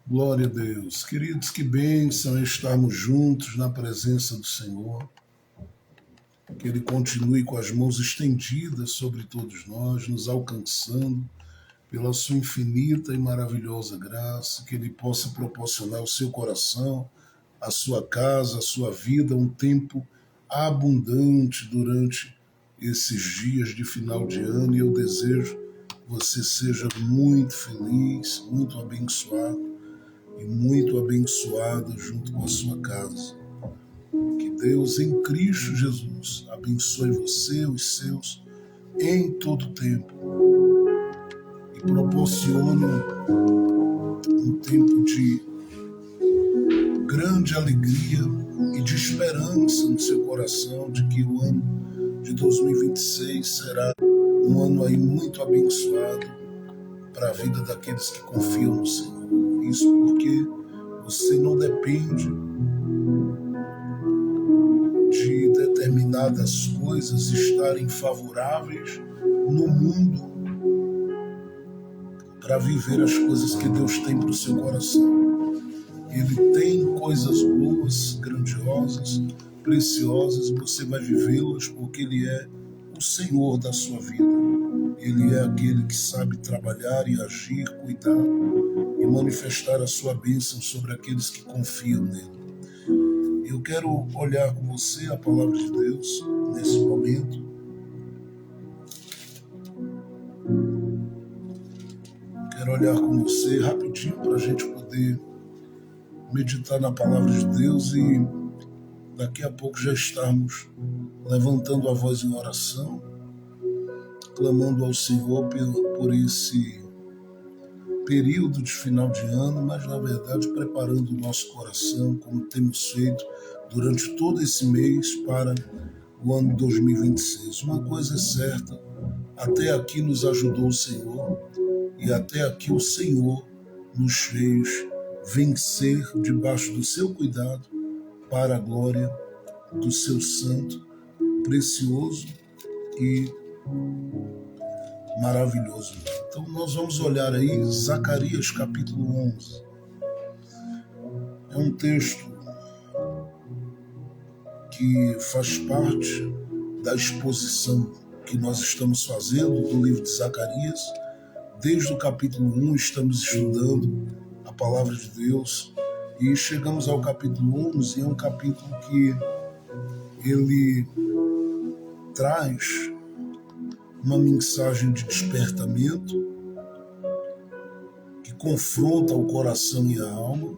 Glória a Deus. Queridos, que bênção é estarmos juntos na presença do Senhor. Que Ele continue com as mãos estendidas sobre todos nós, nos alcançando pela sua infinita e maravilhosa graça, que Ele possa proporcionar ao seu coração, à sua casa, à sua vida, um tempo abundante durante esses dias de final de ano, e eu desejo que você seja muito feliz, muito abençoado e muito abençoada junto com a sua casa. Que Deus em Cristo Jesus abençoe você, os seus, em todo tempo e proporcione um tempo de grande alegria e de esperança no seu coração de que o ano de 2026 será um ano aí muito abençoado para a vida daqueles que confiam no Senhor. Isso porque você não depende de determinadas coisas estarem favoráveis no mundo para viver as coisas que Deus tem para o seu coração. Ele tem coisas boas, grandiosas, preciosas, e você vai vivê-las porque Ele é o Senhor da sua vida. Ele é aquele que sabe trabalhar e agir, cuidar e manifestar a sua bênção sobre aqueles que confiam nele. Eu quero olhar com você a palavra de Deus nesse momento. Quero olhar com você rapidinho para a gente poder meditar na palavra de Deus e daqui a pouco já estarmos levantando a voz em oração, clamando ao Senhor por esse período de final de ano, mas na verdade preparando o nosso coração, como temos feito durante todo esse mês para o ano 2026. Uma coisa é certa, até aqui nos ajudou o Senhor e até aqui o Senhor nos fez vencer debaixo do seu cuidado para a glória do seu santo, precioso e maravilhoso. Então nós vamos olhar aí Zacarias capítulo 11. É um texto que faz parte da exposição que nós estamos fazendo do livro de Zacarias. Desde o capítulo 1 estamos estudando a palavra de Deus e chegamos ao capítulo 11, e é um capítulo que ele traz uma mensagem de despertamento que confronta o coração e a alma,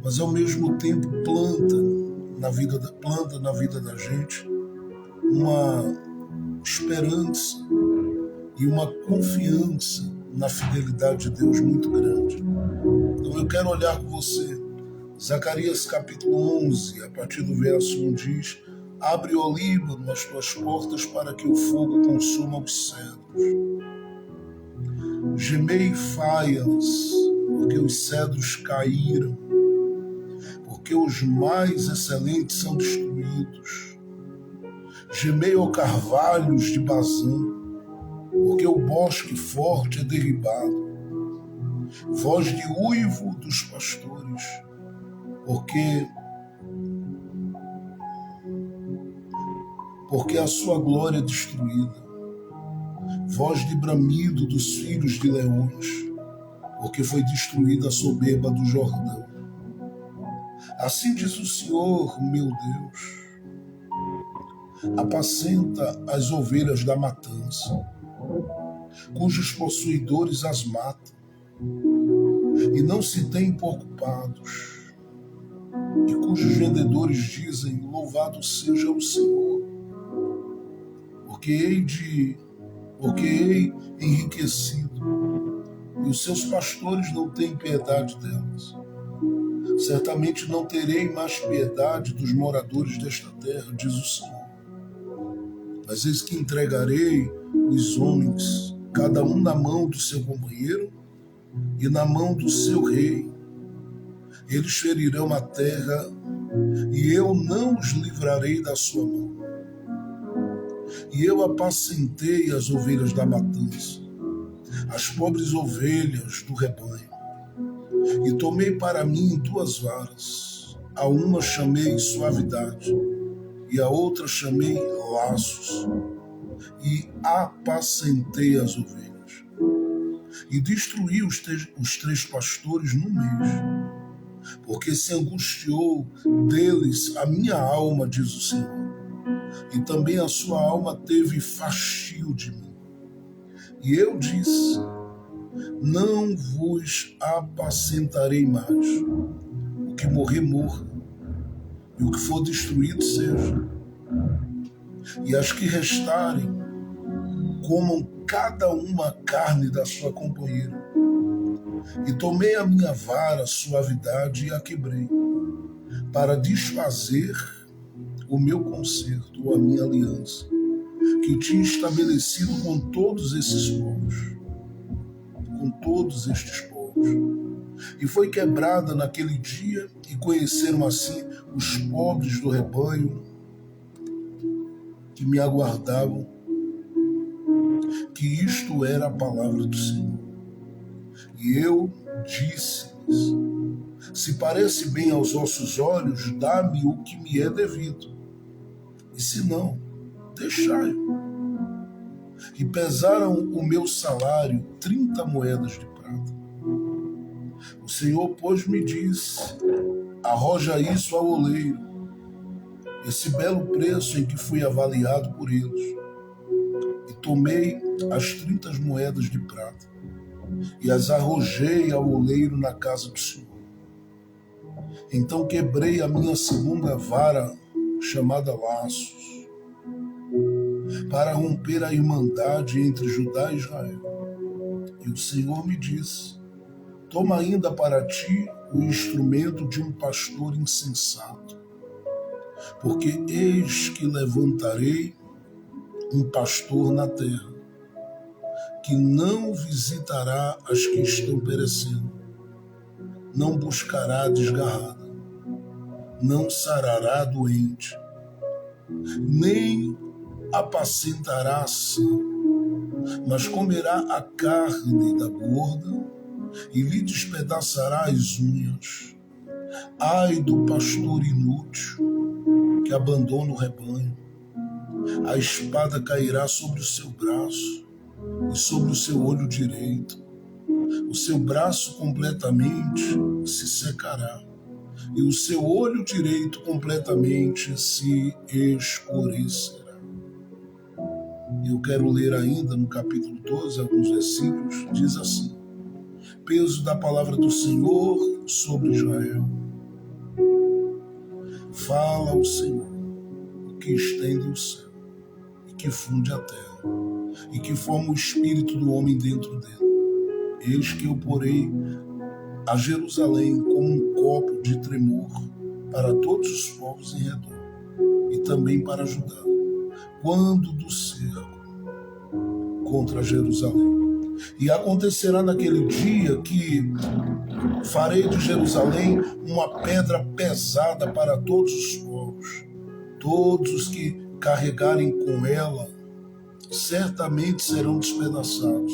mas ao mesmo tempo planta na vida da gente uma esperança e uma confiança na fidelidade de Deus muito grande. Então eu quero olhar com você. Zacarias capítulo 11, a partir do verso 1 diz: abre, ó Líbano, as tuas portas para que o fogo consuma os cedros. Gemei faias, porque os cedros caíram, porque os mais excelentes são destruídos. Gemei, ó carvalhos de Bazã, porque o bosque forte é derribado. Voz de uivo dos pastores, porque a sua glória é destruída. Voz de bramido dos filhos de leões, porque foi destruída a soberba do Jordão. Assim diz o Senhor, meu Deus: apacenta as ovelhas da matança, cujos possuidores as matam, e não se têm preocupados, e cujos vendedores dizem: louvado seja o Senhor, porque hei enriquecido, e os seus pastores não têm piedade delas. Certamente não terei mais piedade dos moradores desta terra, diz o Senhor. Mas eis que entregarei os homens, cada um na mão do seu companheiro e na mão do seu rei. Eles ferirão a terra, e eu não os livrarei da sua mão. E eu apacentei as ovelhas da matança, as pobres ovelhas do rebanho. E tomei para mim 2 varas, a uma chamei suavidade, e a outra chamei laços, e apacentei as ovelhas. E destruí os 3 pastores no mês, porque se angustiou deles a minha alma, diz o Senhor, e também a sua alma teve fastio de mim. E eu disse: não vos apacentarei mais. O que morrer, morra, e o que for destruído, seja. E as que restarem, comam cada uma a carne da sua companheira. E tomei a minha vara, suavidade, e a quebrei, para desfazer o meu concerto, ou a minha aliança, que tinha estabelecido com todos esses povos, com todos estes povos. E foi quebrada naquele dia, e conheceram assim os pobres do rebanho que me aguardavam, que isto era a palavra do Senhor. E eu disse-lhes: se parece bem aos vossos olhos, dá-me o que me é devido, e se não, deixai-o. E pesaram o meu salário 30 moedas de prata. O Senhor, pois, me disse: arroja isso ao oleiro, esse belo preço em que fui avaliado por eles. E tomei as 30 moedas de prata e as arrojei ao oleiro na casa do Senhor. Então quebrei a minha segunda vara, chamada laços, para romper a irmandade entre Judá e Israel. E o Senhor me disse: toma ainda para ti o instrumento de um pastor insensato, porque eis que levantarei um pastor na terra, que não visitará as que estão perecendo, não buscará desgarrada, não sarará doente, nem apacentará a sã, mas comerá a carne da gorda e lhe despedaçará as unhas. Ai do pastor inútil que abandona o rebanho. A espada cairá sobre o seu braço e sobre o seu olho direito. O seu braço completamente se secará e o seu olho direito completamente se escurecerá. Eu quero ler ainda no capítulo 12, alguns versículos, diz assim: peso da palavra do Senhor sobre Israel. Fala o Senhor, o que estende o céu, e que funde a terra, e que forma o espírito do homem dentro dele. Eis que eu porei a Jerusalém como um copo de tremor para todos os povos em redor, e também para Judá, quando do cerco contra Jerusalém. E acontecerá naquele dia que farei de Jerusalém uma pedra pesada para todos os povos. Todos os que carregarem com ela certamente serão despedaçados,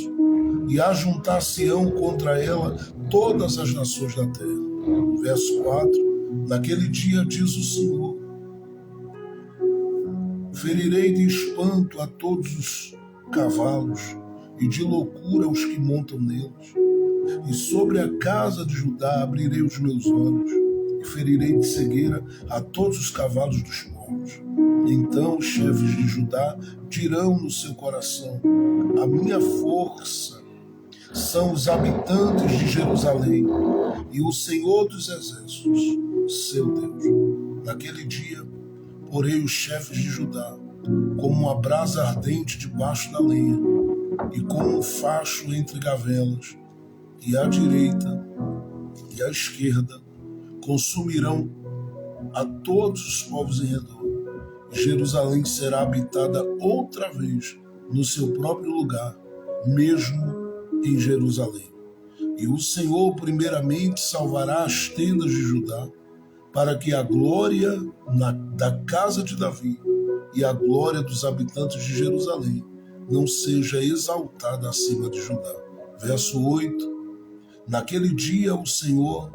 e ajuntar-se-ão contra ela todas as nações da terra. Verso 4: naquele dia, diz o Senhor, ferirei de espanto a todos os cavalos, e de loucura os que montam neles. E sobre a casa de Judá abrirei os meus olhos, e ferirei de cegueira a todos os cavalos dos povos. Então os chefes de Judá dirão no seu coração: a minha força são os habitantes de Jerusalém, e o Senhor dos exércitos, seu Deus. Naquele dia, porei os chefes de Judá como uma brasa ardente debaixo da lenha, e como um facho entre gavelas, e à direita e à esquerda consumirão a todos os povos em redor. Jerusalém será habitada outra vez no seu próprio lugar, mesmo em Jerusalém. E o Senhor primeiramente salvará as tendas de Judá, para que a glória da casa de Davi e a glória dos habitantes de Jerusalém não seja exaltada acima de Judá. Verso 8: Naquele dia o Senhor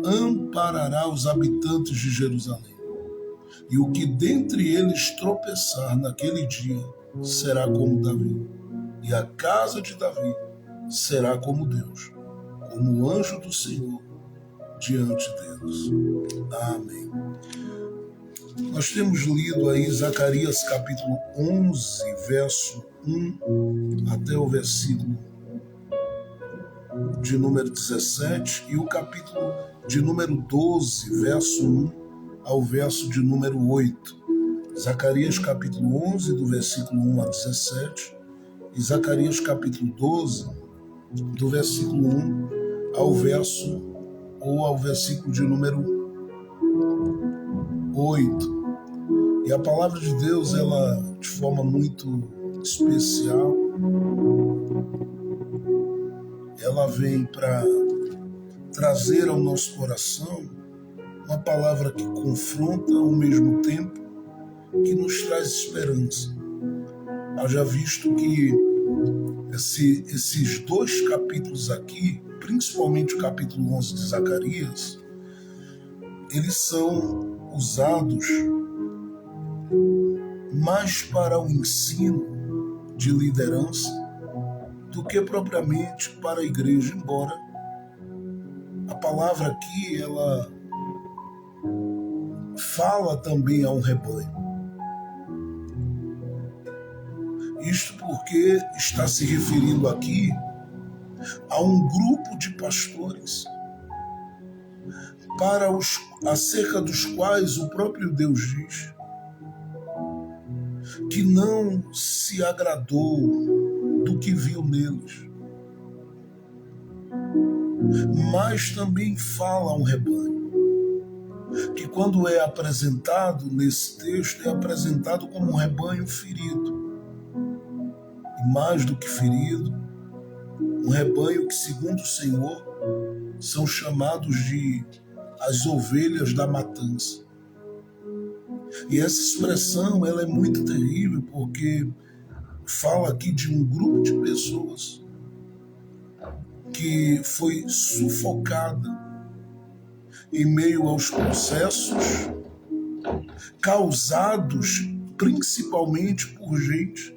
amparará os habitantes de Jerusalém. E o que dentre eles tropeçar naquele dia será como Davi. E a casa de Davi será como Deus, como o anjo do Senhor diante deles. Amém. Nós temos lido aí Zacarias capítulo 11, verso 1 até o versículo de número 17 e o capítulo de número 12, verso 1 ao verso de número 8. Zacarias capítulo 11, do versículo 1 a 17 e Zacarias capítulo 12, do versículo 1 ao verso ou ao versículo de número 8. E a palavra de Deus, ela, de forma muito especial, ela vem para trazer ao nosso coração uma palavra que confronta ao mesmo tempo que nos traz esperança. Haja visto que esses dois capítulos aqui, principalmente o capítulo 11 de Zacarias, eles são usados mais para o ensino de liderança do que propriamente para a igreja, embora a palavra aqui ela fala também a um rebanho. Isto porque está se referindo aqui a um grupo de pastores acerca dos quais o próprio Deus diz que não se agradou do que viu neles, mas também fala a um rebanho, que quando é apresentado nesse texto, é apresentado como um rebanho ferido. E mais do que ferido, um rebanho que, segundo o Senhor, são chamados de as ovelhas da matança. E essa expressão ela é muito terrível, porque fala aqui de um grupo de pessoas que foi sufocada em meio aos processos causados principalmente por gente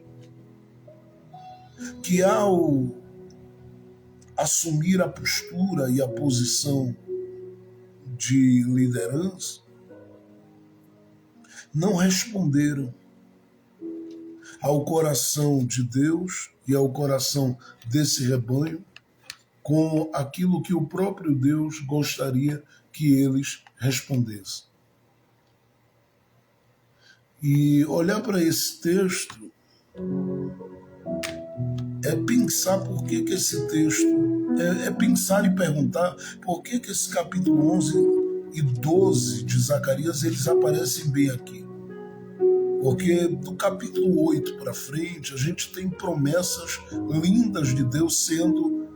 que, ao assumir a postura e a posição de liderança, não responderam ao coração de Deus e ao coração desse rebanho com aquilo que o próprio Deus gostaria que eles respondessem. E olhar para esse texto é pensar por que esse texto, é pensar e perguntar por que esse capítulo 11 e 12 de Zacarias eles aparecem bem aqui. Porque do capítulo 8 para frente a gente tem promessas lindas de Deus sendo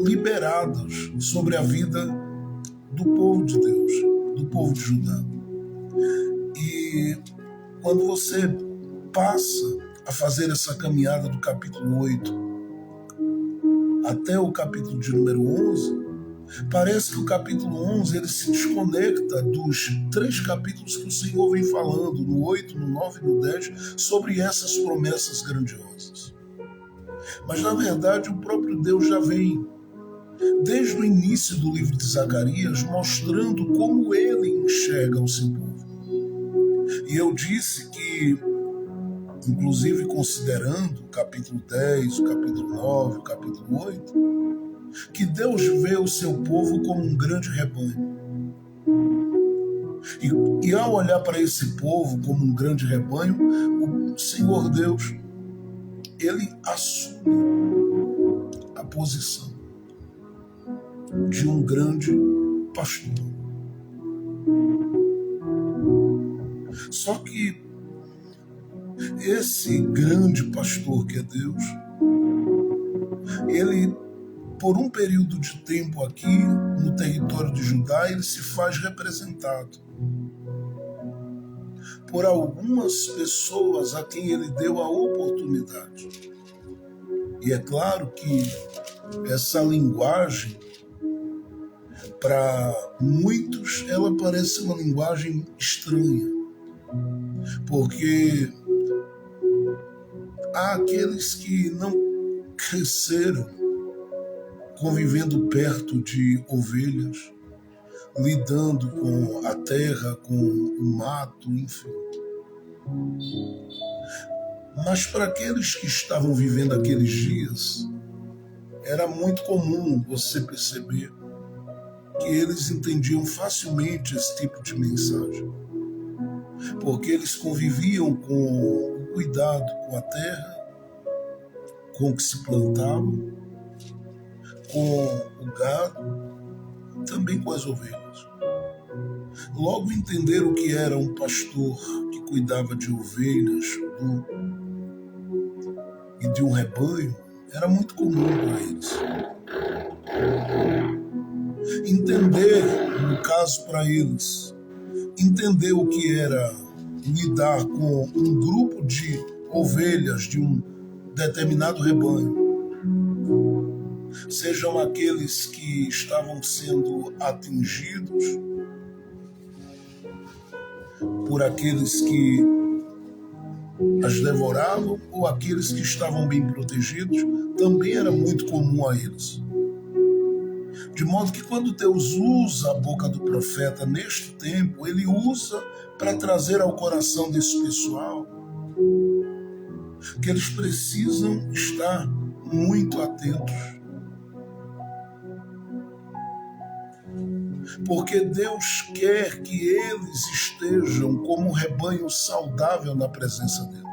liberadas sobre a vida do povo de Deus, do povo de Judá. E quando você passa a fazer essa caminhada do capítulo 8 até o capítulo de número 11, parece que o capítulo 11 ele se desconecta dos 3 capítulos que o Senhor vem falando, no 8, no 9 e no 10, sobre essas promessas grandiosas. Mas, na verdade, o próprio Deus já vem, desde o início do livro de Zacarias, mostrando como ele enxerga o seu povo. E eu disse que, inclusive considerando o capítulo 10, o capítulo 9, o capítulo 8, que Deus vê o seu povo como um grande rebanho. E ao olhar para esse povo como um grande rebanho, o Senhor Deus, ele assume a posição de um grande pastor. Só que esse grande pastor que é Deus, ele, por um período de tempo aqui no território de Judá, ele se faz representado por algumas pessoas a quem ele deu a oportunidade. E é claro que Essa linguagem, para muitos, ela parece uma linguagem estranha, porque há aqueles que não cresceram convivendo perto de ovelhas, lidando com a terra, com o mato, enfim. Mas para aqueles que estavam vivendo aqueles dias, era muito comum você perceber que eles entendiam facilmente esse tipo de mensagem, porque eles conviviam com o cuidado com a terra, com o que se plantava, com o gado, também com as ovelhas. Logo entenderam que era um pastor que cuidava de ovelhas e de um rebanho, era muito comum para eles. Entender, no caso para eles, entender o que era lidar com um grupo de ovelhas de um determinado rebanho, sejam aqueles que estavam sendo atingidos por aqueles que as devoravam ou aqueles que estavam bem protegidos, também era muito comum a eles. De modo que quando Deus usa a boca do profeta neste tempo, ele usa para trazer ao coração desse pessoal que eles precisam estar muito atentos. Porque Deus quer que eles estejam como um rebanho saudável na presença dele.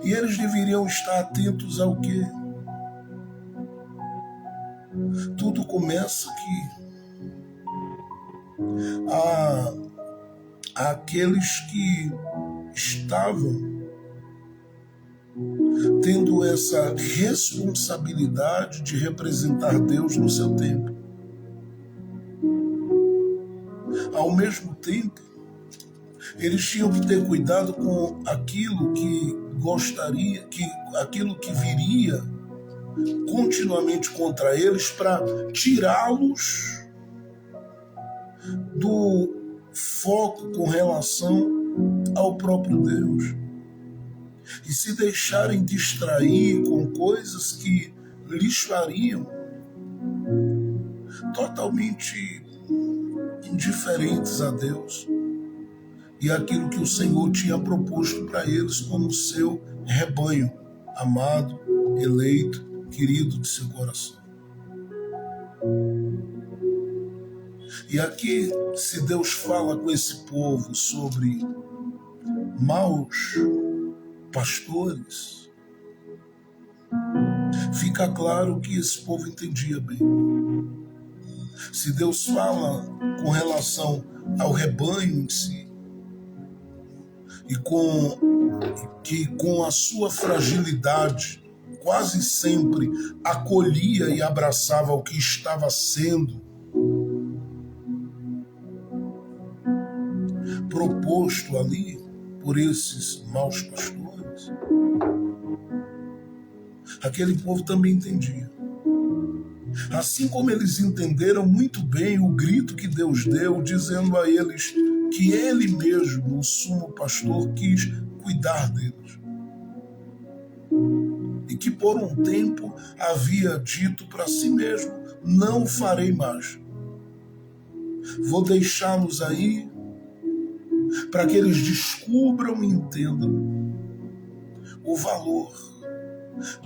E eles deveriam estar atentos ao quê? Tudo começa aqui. Aqueles que estavam tendo essa responsabilidade de representar Deus no seu tempo. Ao mesmo tempo, eles tinham que ter cuidado com aquilo que aquilo que viria continuamente contra eles para tirá-los do foco com relação ao próprio Deus e se deixarem distrair com coisas que lhes fariam totalmente indiferentes a Deus e aquilo que o Senhor tinha proposto para eles como seu rebanho, amado, eleito, querido de seu coração. E aqui, se Deus fala com esse povo sobre maus pastores, fica claro que esse povo entendia bem. Se Deus fala com relação ao rebanho em si, e que com a sua fragilidade quase sempre acolhia e abraçava o que estava sendo proposto ali por esses maus pastores, aquele povo também entendia. Assim como eles entenderam muito bem o grito que Deus deu, dizendo a eles que ele mesmo, o sumo pastor, quis cuidar deles. E que por um tempo havia dito para si mesmo: não farei mais. Vou deixá-los aí para que eles descubram e entendam o valor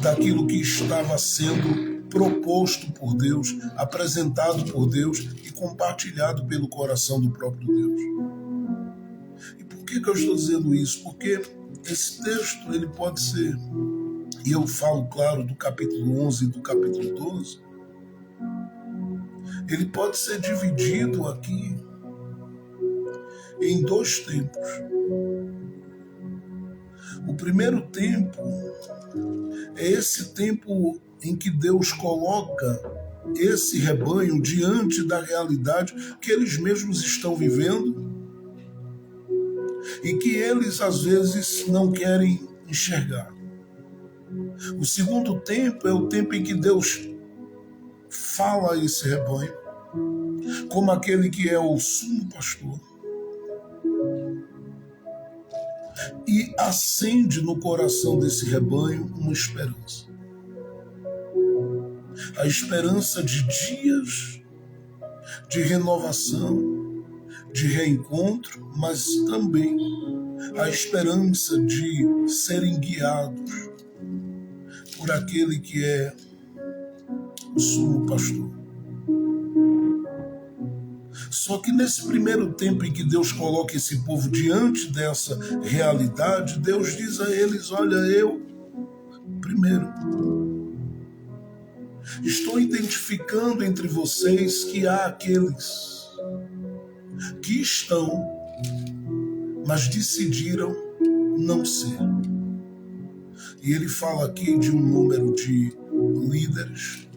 daquilo que estava sendo proposto por Deus, apresentado por Deus e compartilhado pelo coração do próprio Deus. E por que eu estou dizendo isso? Porque esse texto ele pode ser, e eu falo, claro, do capítulo 11 e do capítulo 12, ele pode ser dividido aqui em dois tempos. O primeiro tempo é esse tempo em que Deus coloca esse rebanho diante da realidade que eles mesmos estão vivendo e que eles às vezes não querem enxergar. O segundo tempo é o tempo em que Deus fala a esse rebanho, como aquele que é o sumo pastor, e acende no coração desse rebanho uma esperança. A esperança de dias de renovação, de reencontro, mas também a esperança de serem guiados por aquele que é o sumo pastor. Só que nesse primeiro tempo em que Deus coloca esse povo diante dessa realidade, Deus diz a eles: olha, eu, primeiro, estou identificando entre vocês que há aqueles que estão, mas decidiram não ser. E ele fala aqui de um número de líderes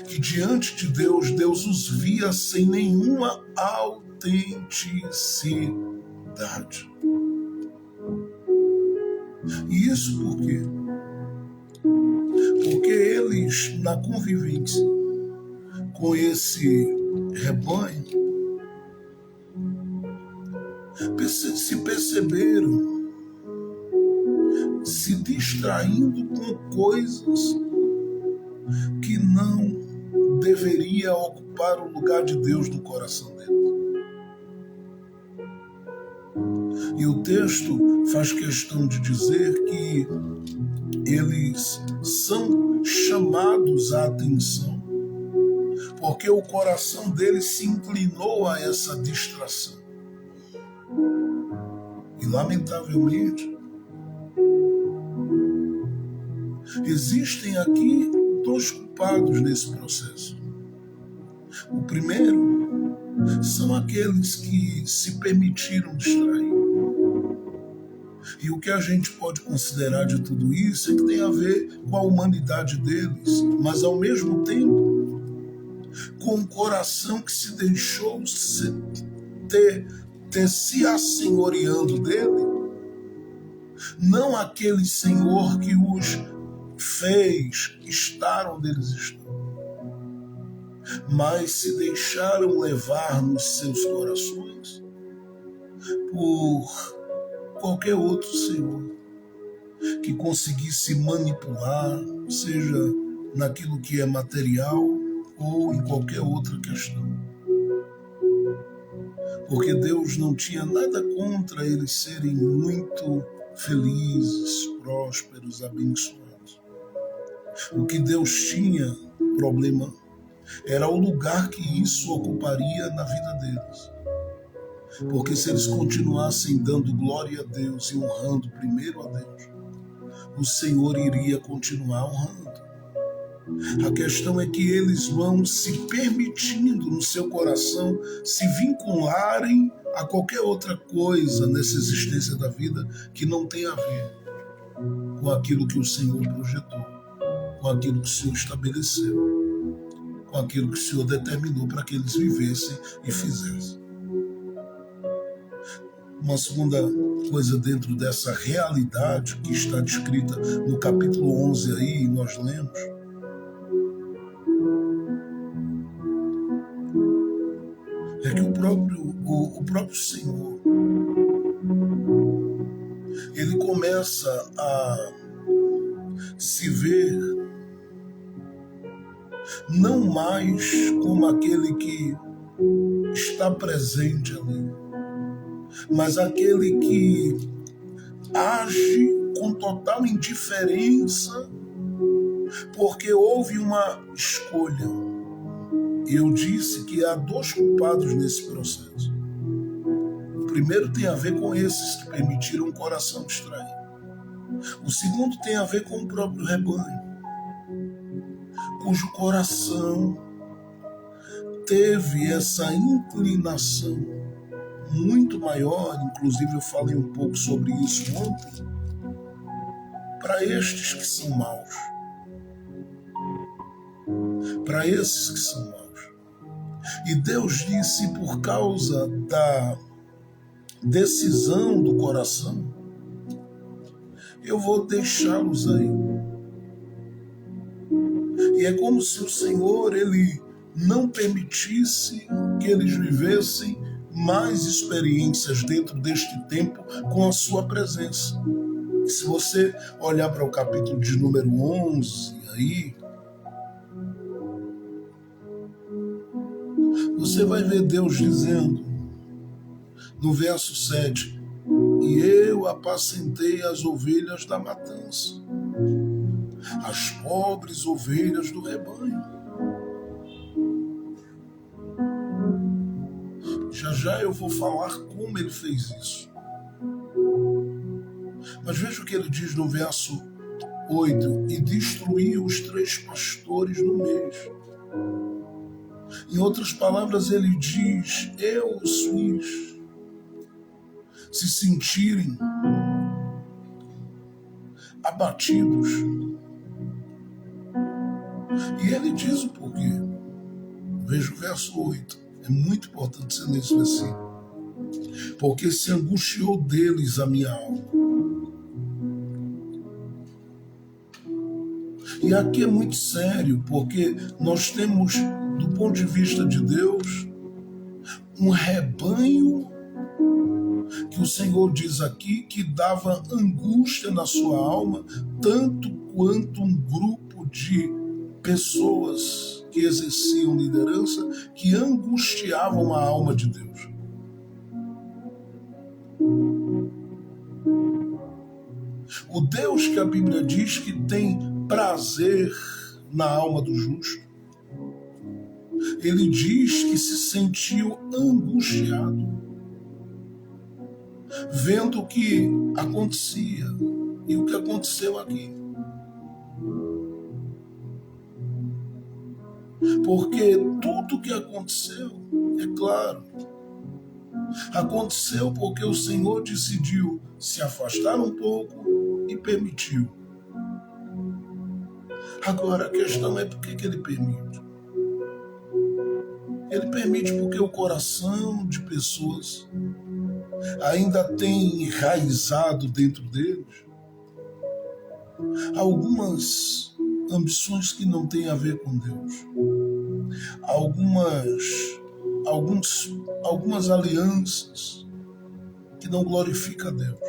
que diante de Deus, Deus os via sem nenhuma autenticidade. E isso por quê? Porque eles, na convivência com esse rebanho, se perceberam se distraindo com coisas que não deveria ocupar o lugar de Deus no coração deles. E o texto faz questão de dizer que eles são chamados à atenção porque o coração deles se inclinou a essa distração. E, lamentavelmente, existem aqui dois culpados nesse processo. O primeiro são aqueles que se permitiram distrair. E o que a gente pode considerar de tudo isso é que tem a ver com a humanidade deles, mas ao mesmo tempo com o coração que se deixou ter se assenhoreando dele, não aquele Senhor que os fez estar onde eles estão, mas se deixaram levar nos seus corações por qualquer outro Senhor que conseguisse manipular, seja naquilo que é material ou em qualquer outra questão. Porque Deus não tinha nada contra eles serem muito felizes, prósperos, abençoados. O que Deus tinha problema era o lugar que isso ocuparia na vida deles. Porque se eles continuassem dando glória a Deus e honrando primeiro a Deus, o Senhor iria continuar honrando. A questão é que eles vão se permitindo no seu coração se vincularem a qualquer outra coisa nessa existência da vida que não tem a ver com aquilo que o Senhor projetou, com aquilo que o Senhor estabeleceu, com aquilo que o Senhor determinou para que eles vivessem e fizessem. Uma segunda coisa dentro dessa realidade que está descrita no capítulo 11 aí, nós lemos, é que o próprio Senhor, ele começa a se ver não mais como aquele que está presente ali, mas aquele que age com total indiferença, porque houve uma escolha. Eu disse que há dois culpados nesse processo. O primeiro tem a ver com esses que permitiram o coração distrair. O segundo tem a ver com o próprio rebanho, cujo coração teve essa inclinação muito maior, inclusive eu falei um pouco sobre isso ontem, para estes que são maus. Para esses que são maus. E Deus disse, por causa da decisão do coração, eu vou deixá-los aí. E é como se o Senhor, Ele não permitisse que eles vivessem mais experiências dentro deste tempo com a sua presença. E se você olhar para o capítulo de número 11, aí, você vai ver Deus dizendo, no verso 7, e eu apacentei as ovelhas da matança, as pobres ovelhas do rebanho. Já eu vou falar como ele fez isso. Mas veja o que ele diz no verso 8, e destruiu os 3 pastores no mês. Em outras palavras, ele diz, eu os fiz se sentirem abatidos. E ele diz o porquê. Veja o verso 8. É muito importante ser nesse versículo. Porque se angustiou deles a minha alma. E aqui é muito sério, porque nós temos, do ponto de vista de Deus, um rebanho que o Senhor diz aqui que dava angústia na sua alma, tanto quanto um grupo de pessoas que exerciam liderança, que angustiavam a alma de Deus. O Deus que a Bíblia diz que tem prazer na alma do justo, ele diz que se sentiu angustiado, vendo o que acontecia e o que aconteceu aqui. Porque tudo que aconteceu, é claro, aconteceu porque o Senhor decidiu se afastar um pouco e permitiu. Agora, a questão é por que ele permite. Ele permite porque o coração de pessoas ainda tem enraizado dentro deles algumas ambições que não têm a ver com Deus. Algumas alianças que não glorificam a Deus.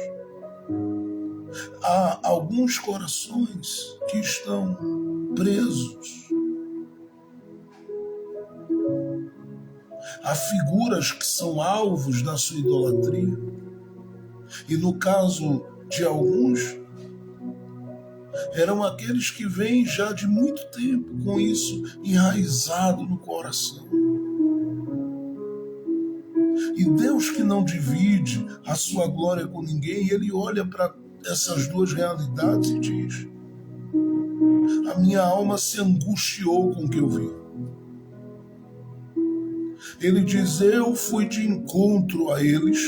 Há alguns corações que estão presos a figuras que são alvos da sua idolatria. E no caso de alguns, eram aqueles que vêm já de muito tempo com isso enraizado no coração. E Deus, que não divide a sua glória com ninguém, ele olha para essas duas realidades e diz: a minha alma se angustiou com o que eu vi. Ele diz: eu fui de encontro a eles,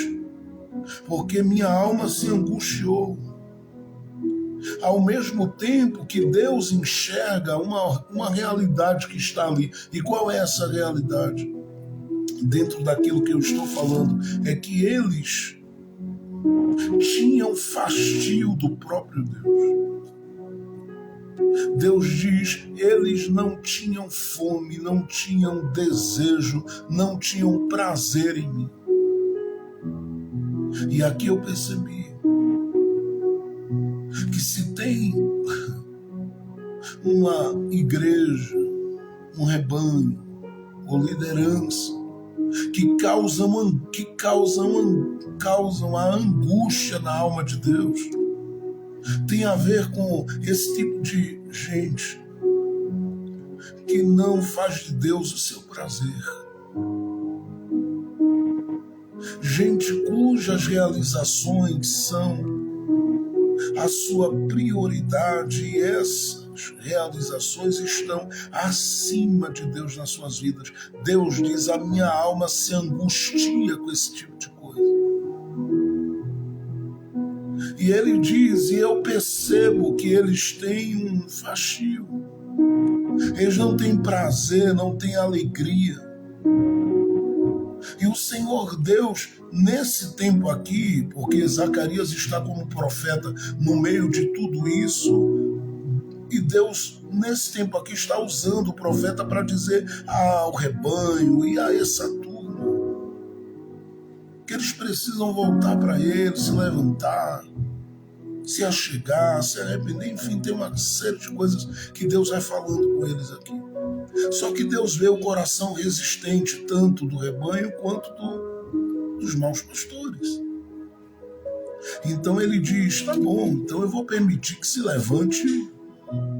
porque minha alma se angustiou. Ao mesmo tempo que Deus enxerga uma realidade que está ali. E qual é essa realidade? Dentro daquilo que eu estou falando, é que eles tinham fastio do próprio Deus. Deus diz, eles não tinham fome, não tinham desejo, não tinham prazer em mim. E aqui eu percebi que se tem uma igreja, um rebanho ou liderança que causam a angústia na alma de Deus, tem a ver com esse tipo de gente que não faz de Deus o seu prazer. Gente cujas realizações são a sua prioridade, e essas realizações estão acima de Deus nas suas vidas. Deus diz, a minha alma se angustia com esse tipo de coisa. E ele diz, e eu percebo que eles têm um fastio. Eles não têm prazer, não têm alegria. E o Senhor Deus nesse tempo aqui, porque Zacarias está como profeta no meio de tudo isso, e Deus, nesse tempo aqui, está usando o profeta para dizer ao rebanho e a essa turma que eles precisam voltar para ele, se levantar, se achegar, se arrepender, enfim, tem uma série de coisas que Deus vai falando com eles aqui. Só que Deus vê o coração resistente tanto do rebanho quanto dos maus pastores. Então ele diz, tá bom, então eu vou permitir que se levante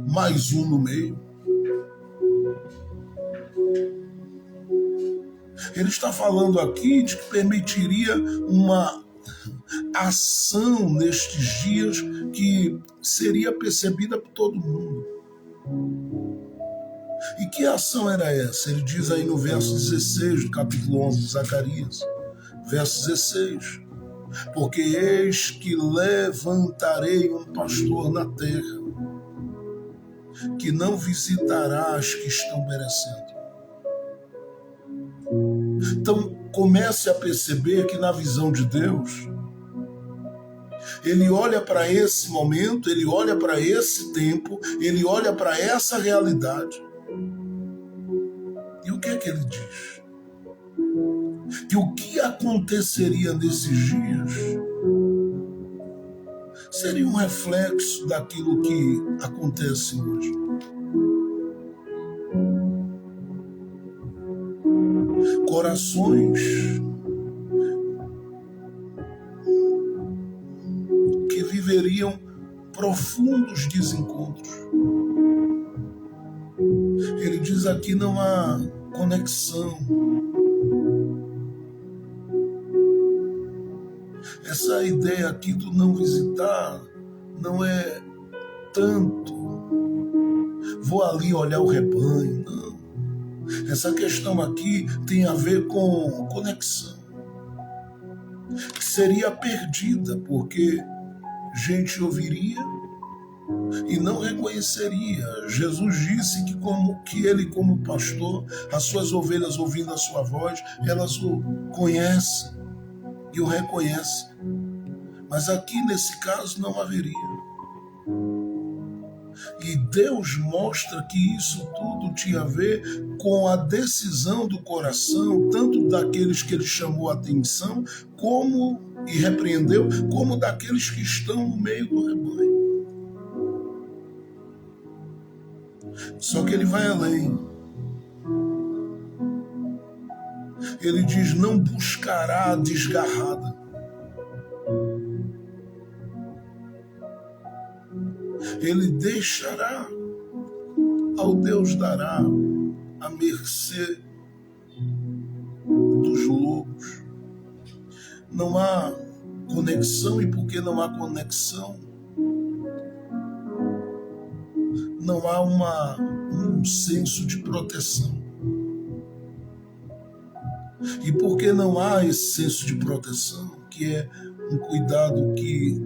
mais um no meio. Ele está falando aqui de que permitiria uma ação nestes dias que seria percebida por todo mundo. E que ação era essa? Ele diz aí no verso 16 do capítulo 11 de Zacarias, verso 16: porque eis que levantarei um pastor na terra, que não visitará as que estão perecendo. Então, comece a perceber que na visão de Deus, ele olha para esse momento, ele olha para esse tempo, ele olha para essa realidade. E o que é que ele diz? Que o que aconteceria nesses dias seria um reflexo daquilo que acontece hoje. Corações que viveriam profundos desencontros. Ele diz aqui não há conexão. Essa ideia aqui do não visitar não é tanto vou ali olhar o rebanho, não. Essa questão aqui tem a ver com conexão, que seria perdida, porque gente ouviria e não reconheceria. Jesus disse que ele, como pastor, as suas ovelhas ouvindo a sua voz, elas o conhecem e o reconhecem. Mas aqui, nesse caso, não haveria. E Deus mostra que isso tudo tinha a ver com a decisão do coração, tanto daqueles que ele chamou a atenção e repreendeu, como daqueles que estão no meio do rebanho. Só que ele vai além. Ele diz, não buscará a desgarrada. Ele deixará, ao Deus dará, à mercê dos lobos. Não há conexão, e porque não há conexão, não há um senso de proteção. E porque não há esse senso de proteção, que é um cuidado que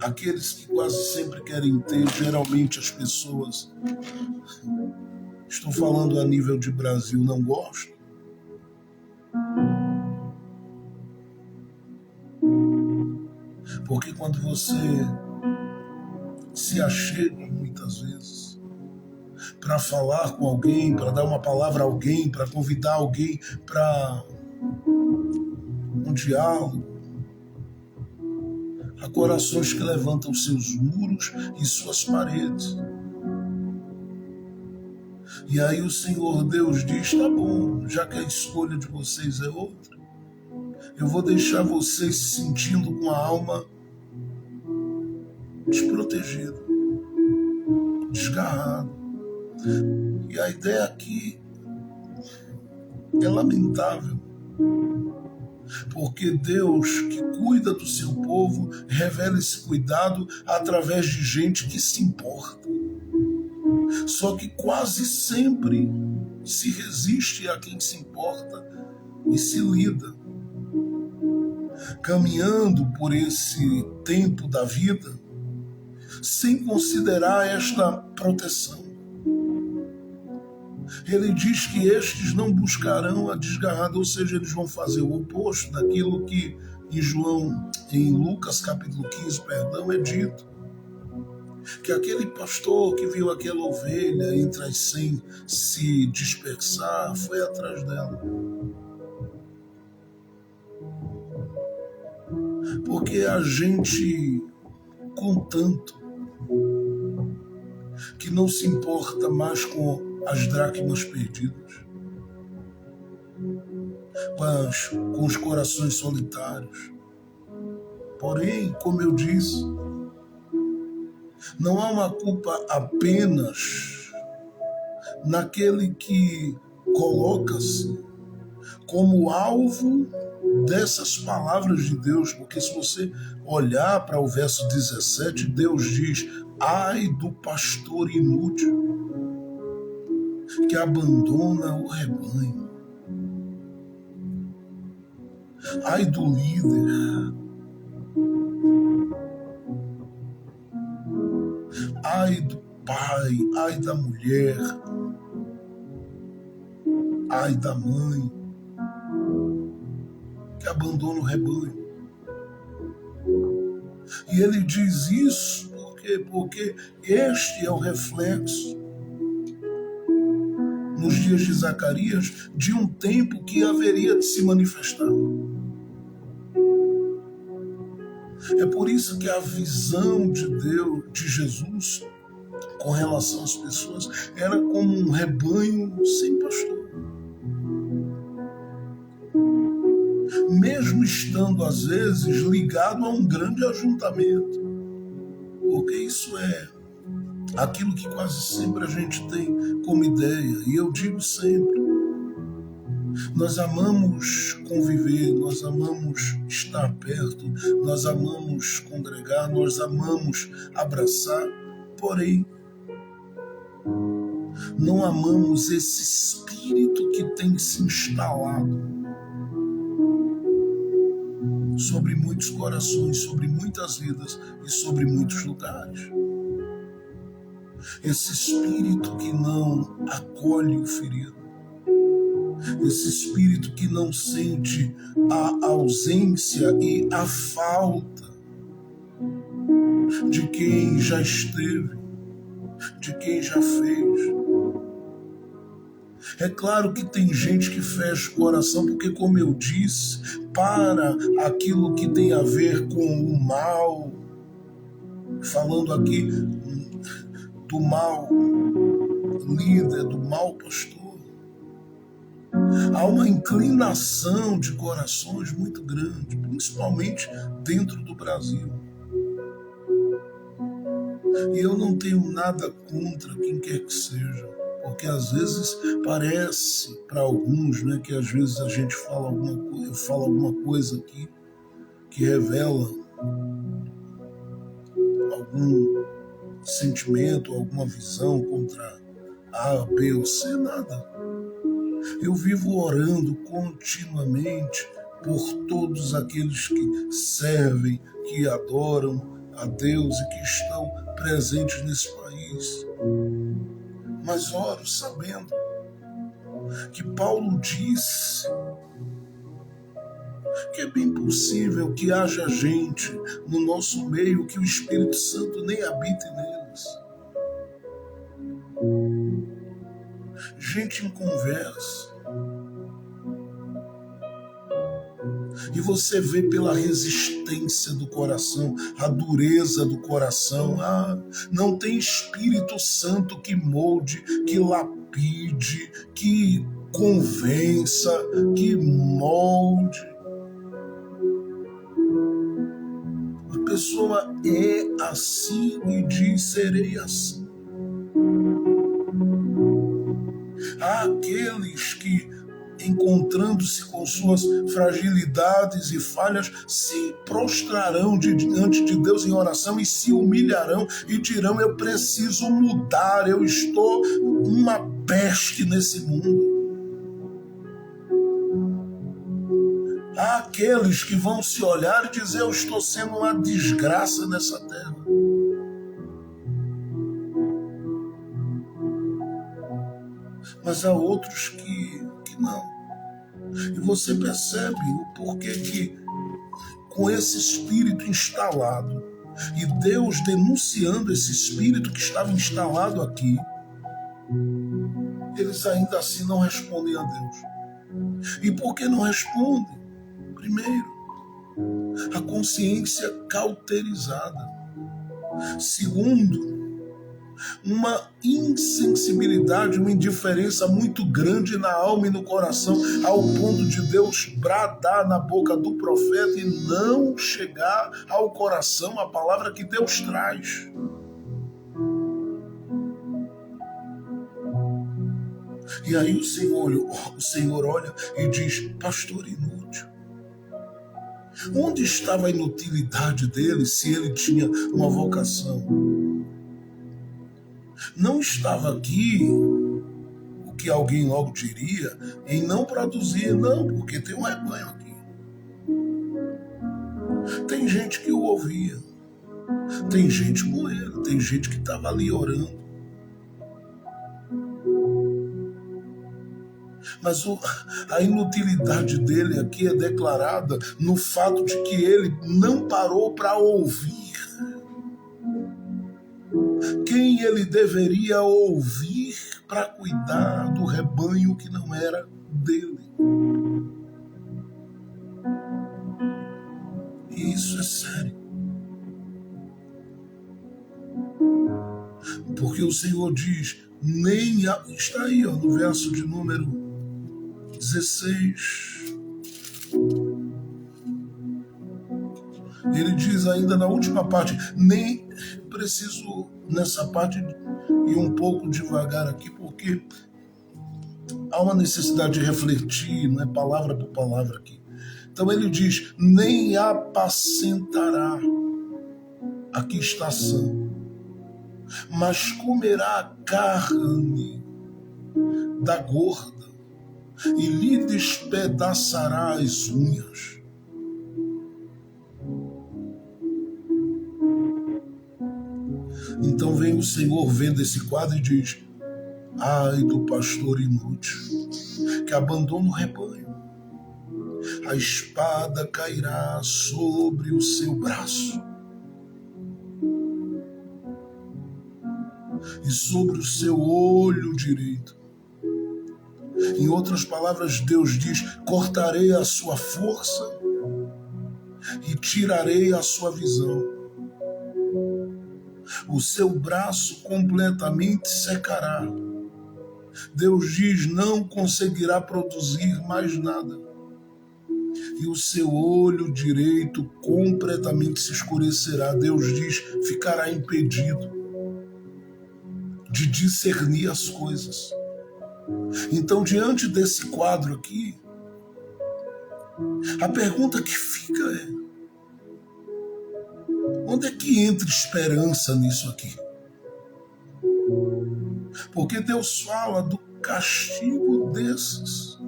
aqueles que quase sempre querem ter, geralmente as pessoas, estou falando a nível de Brasil, não gostam. Porque quando você se achega muitas vezes para falar com alguém, para dar uma palavra a alguém, para convidar alguém para um diálogo, há corações que levantam seus muros e suas paredes. E aí o Senhor Deus diz, tá bom, já que a escolha de vocês é outra, eu vou deixar vocês se sentindo com a alma desprotegida, desgarrada. E a ideia aqui é lamentável, porque Deus, que cuida do seu povo, revela esse cuidado através de gente que se importa. Só que quase sempre se resiste a quem se importa e se lida. Caminhando por esse tempo da vida, sem considerar esta proteção. Ele diz que estes não buscarão a desgarrada, ou seja, eles vão fazer o oposto daquilo que em Lucas capítulo 15, perdão, é dito. Que aquele pastor que viu aquela ovelha entre as 100 se dispersar, foi atrás dela. Porque a gente, contanto que não se importa mais com as dracmas perdidas, com os corações solitários. Porém, como eu disse, não há uma culpa apenas naquele que coloca-se como alvo dessas palavras de Deus, porque se você olhar para o verso 17, Deus diz: ai do pastor inútil que abandona o rebanho. Ai do líder. Ai do pai, ai da mulher, ai da mãe que abandona o rebanho. E ele diz isso porque este é o reflexo, nos dias de Zacarias, de um tempo que haveria de se manifestar. É por isso que a visão de Deus, de Jesus, com relação às pessoas, era como um rebanho sem pastor. Mesmo estando, às vezes, ligado a um grande ajuntamento. Porque isso é aquilo que quase sempre a gente tem como ideia. E eu digo sempre, nós amamos conviver, nós amamos estar perto, nós amamos congregar, nós amamos abraçar, porém, não amamos esse espírito que tem se instalado sobre muitos corações, sobre muitas vidas e sobre muitos lugares. Esse espírito que não acolhe o ferido, esse espírito que não sente a ausência e a falta de quem já esteve, de quem já fez. É claro que tem gente que fecha o coração, porque, como eu disse, para aquilo que tem a ver com o mal, falando aqui do mal líder, do mal pastor, há uma inclinação de corações muito grande, principalmente dentro do Brasil. E eu não tenho nada contra quem quer que seja, porque às vezes parece para alguns, né, que às vezes a gente fala alguma coisa, eu falo alguma coisa aqui que revela algum sentimento, alguma visão contra A, B ou C, nada. Eu vivo orando continuamente por todos aqueles que servem, que adoram a Deus e que estão presentes nesse país. Mas oro sabendo que Paulo disse que é bem possível que haja gente no nosso meio que o Espírito Santo nem habite neles. Gente inconversa. E você vê pela resistência do coração, a dureza do coração. Não tem Espírito Santo que molde, que lapide, que convença, que molde. A pessoa é assim e diz: serei assim. Há aqueles que, encontrando-se com suas fragilidades e falhas, se prostrarão diante de Deus em oração e se humilharão e dirão: eu preciso mudar, eu estou uma peste nesse mundo. Há aqueles que vão se olhar e dizer: eu estou sendo uma desgraça nessa terra. mas há outros que não. E você percebe o porquê que, com esse espírito instalado, e Deus denunciando esse espírito que estava instalado aqui, eles ainda assim não respondem a Deus. E por que não respondem? Primeiro, a consciência cauterizada. Segundo, uma insensibilidade, uma indiferença muito grande na alma e no coração, ao ponto de Deus bradar na boca do profeta e não chegar ao coração a palavra que Deus traz. E aí o Senhor olha e diz: pastor inútil. Onde estava a inutilidade dele se ele tinha uma vocação? Não estava aqui o que alguém logo diria em não produzir, não, porque tem um rebanho aqui. Tem gente que o ouvia, tem gente com ele, tem gente que estava ali orando. Mas a inutilidade dele aqui é declarada no fato de que ele não parou para ouvir quem ele deveria ouvir para cuidar do rebanho que não era dele. E isso é sério. Porque o Senhor diz, está aí ó, no verso de número 16. Ele diz ainda na última parte, nem preciso nessa parte ir um pouco devagar aqui, porque há uma necessidade de refletir, não é palavra por palavra aqui. Então ele diz, nem apacentará, aqui está a sã, mas comerá a carne da gorda e lhe despedaçará as unhas. Então vem o Senhor vendo esse quadro e diz, ai do pastor inútil, que abandona o rebanho. A espada cairá sobre o seu braço e sobre o seu olho direito. Em outras palavras, Deus diz, cortarei a sua força e tirarei a sua visão. O seu braço completamente secará. Deus diz, não conseguirá produzir mais nada. E o seu olho direito completamente se escurecerá. Deus diz, ficará impedido de discernir as coisas. Então, diante desse quadro aqui, a pergunta que fica é, onde é que entra esperança nisso aqui? Porque Deus fala do castigo desses.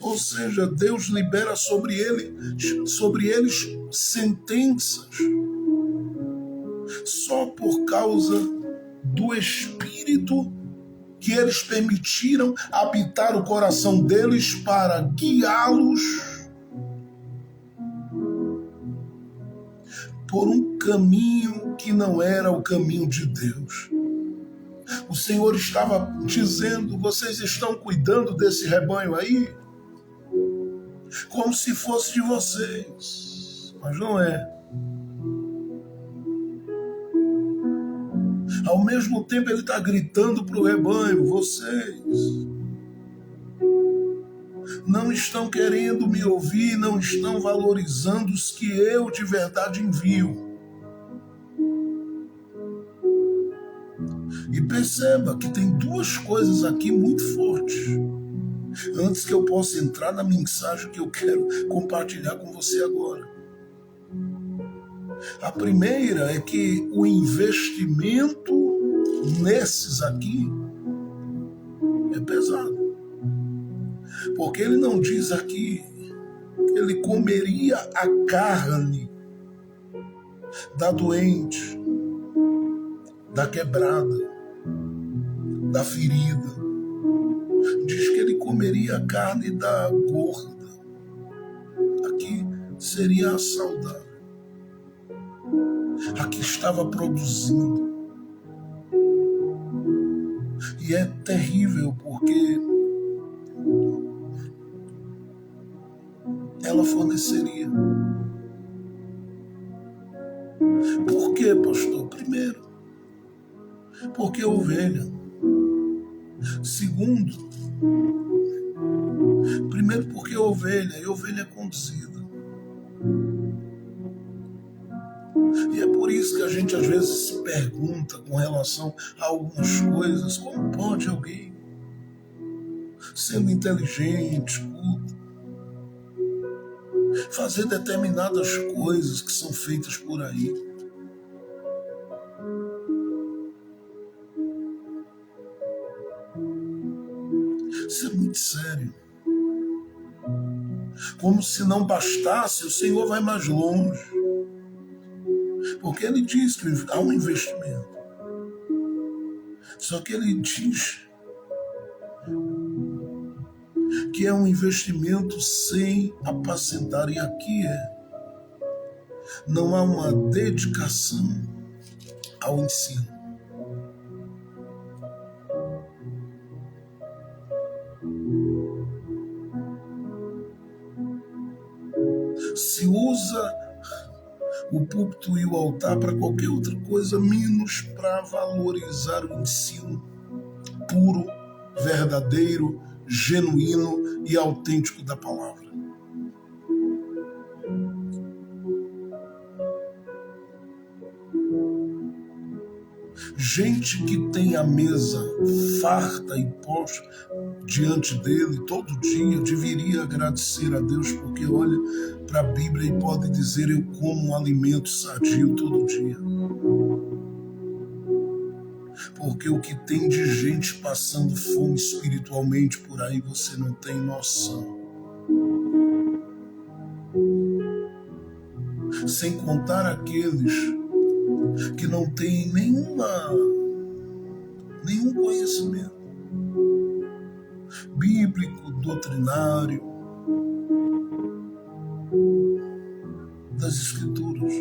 Ou seja, Deus libera sobre eles sentenças só por causa do Espírito que eles permitiram habitar o coração deles para guiá-los por um caminho que não era o caminho de Deus. O Senhor estava dizendo, vocês estão cuidando desse rebanho aí como se fosse de vocês, mas não é. Ao mesmo tempo ele está gritando para o rebanho, vocês não estão querendo me ouvir, não estão valorizando os que eu de verdade envio. E perceba que tem duas coisas aqui muito fortes. Antes que eu possa entrar na mensagem que eu quero compartilhar com você agora. A primeira é que o investimento nesses aqui é pesado. Porque ele não diz aqui que ele comeria a carne da doente, da quebrada, da ferida. Diz que ele comeria a carne da gorda. Aqui seria a saudável. Aqui estava produzindo. E é terrível porque ela forneceria. Por quê, pastor? Primeiro, porque é ovelha. Segundo, primeiro porque é ovelha, e ovelha é conduzida. E é por isso que a gente às vezes se pergunta com relação a algumas coisas, como pode alguém, sendo inteligente, culto, fazer determinadas coisas que são feitas por aí? Isso é muito sério. Como se não bastasse, o Senhor vai mais longe. Porque ele diz que há um investimento. Só que ele diz que é um investimento sem apacentar. E aqui não há uma dedicação ao ensino. Se usa o púlpito e o altar para qualquer outra coisa, menos para valorizar o ensino puro, verdadeiro, genuíno e autêntico da palavra. Gente que tem a mesa farta e posta diante dele todo dia deveria agradecer a Deus, porque olha para a Bíblia e pode dizer: eu como um alimento sadio todo dia. Porque o que tem de gente passando fome espiritualmente por aí, você não tem noção. Sem contar aqueles que não têm nenhum conhecimento bíblico, doutrinário das Escrituras.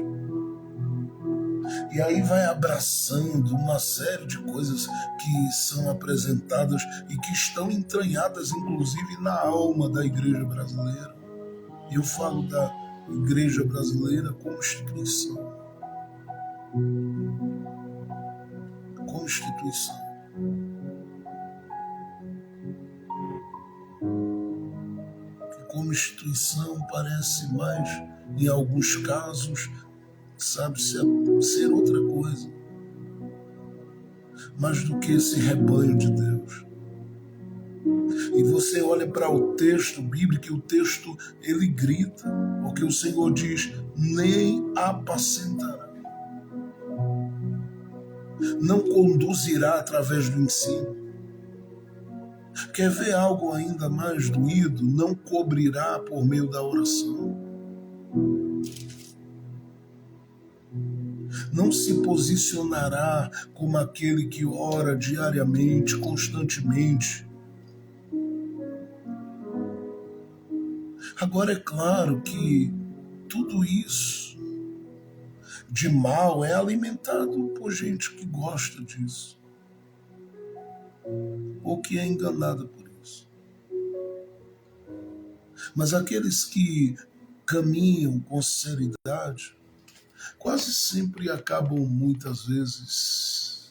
E aí vai abraçando uma série de coisas que são apresentadas e que estão entranhadas, inclusive, na alma da igreja brasileira. Eu falo da igreja brasileira como instituição. Como instituição. Como instituição parece mais, em alguns casos, sabe, ser outra coisa, mais do que esse rebanho de Deus. E você olha para o texto bíblico e o texto ele grita, porque o Senhor diz: nem apacentará. Não conduzirá através do ensino. Quer ver algo ainda mais doído? Não cobrirá por meio da oração. Não se posicionará como aquele que ora diariamente, constantemente. Agora é claro que tudo isso de mal é alimentado por gente que gosta disso, ou que é enganada por isso. Mas aqueles que caminham com sinceridade quase sempre acabam, muitas vezes,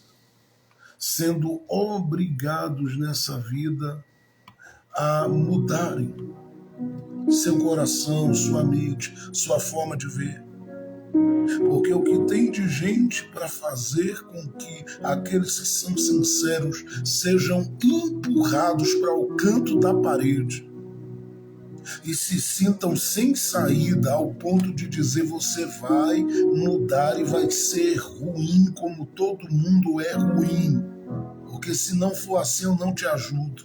sendo obrigados nessa vida a mudarem seu coração, sua mente, sua forma de ver. Porque o que tem de gente para fazer com que aqueles que são sinceros sejam empurrados para o canto da parede e se sintam sem saída, ao ponto de dizer: você vai mudar e vai ser ruim como todo mundo é ruim, porque se não for assim eu não te ajudo,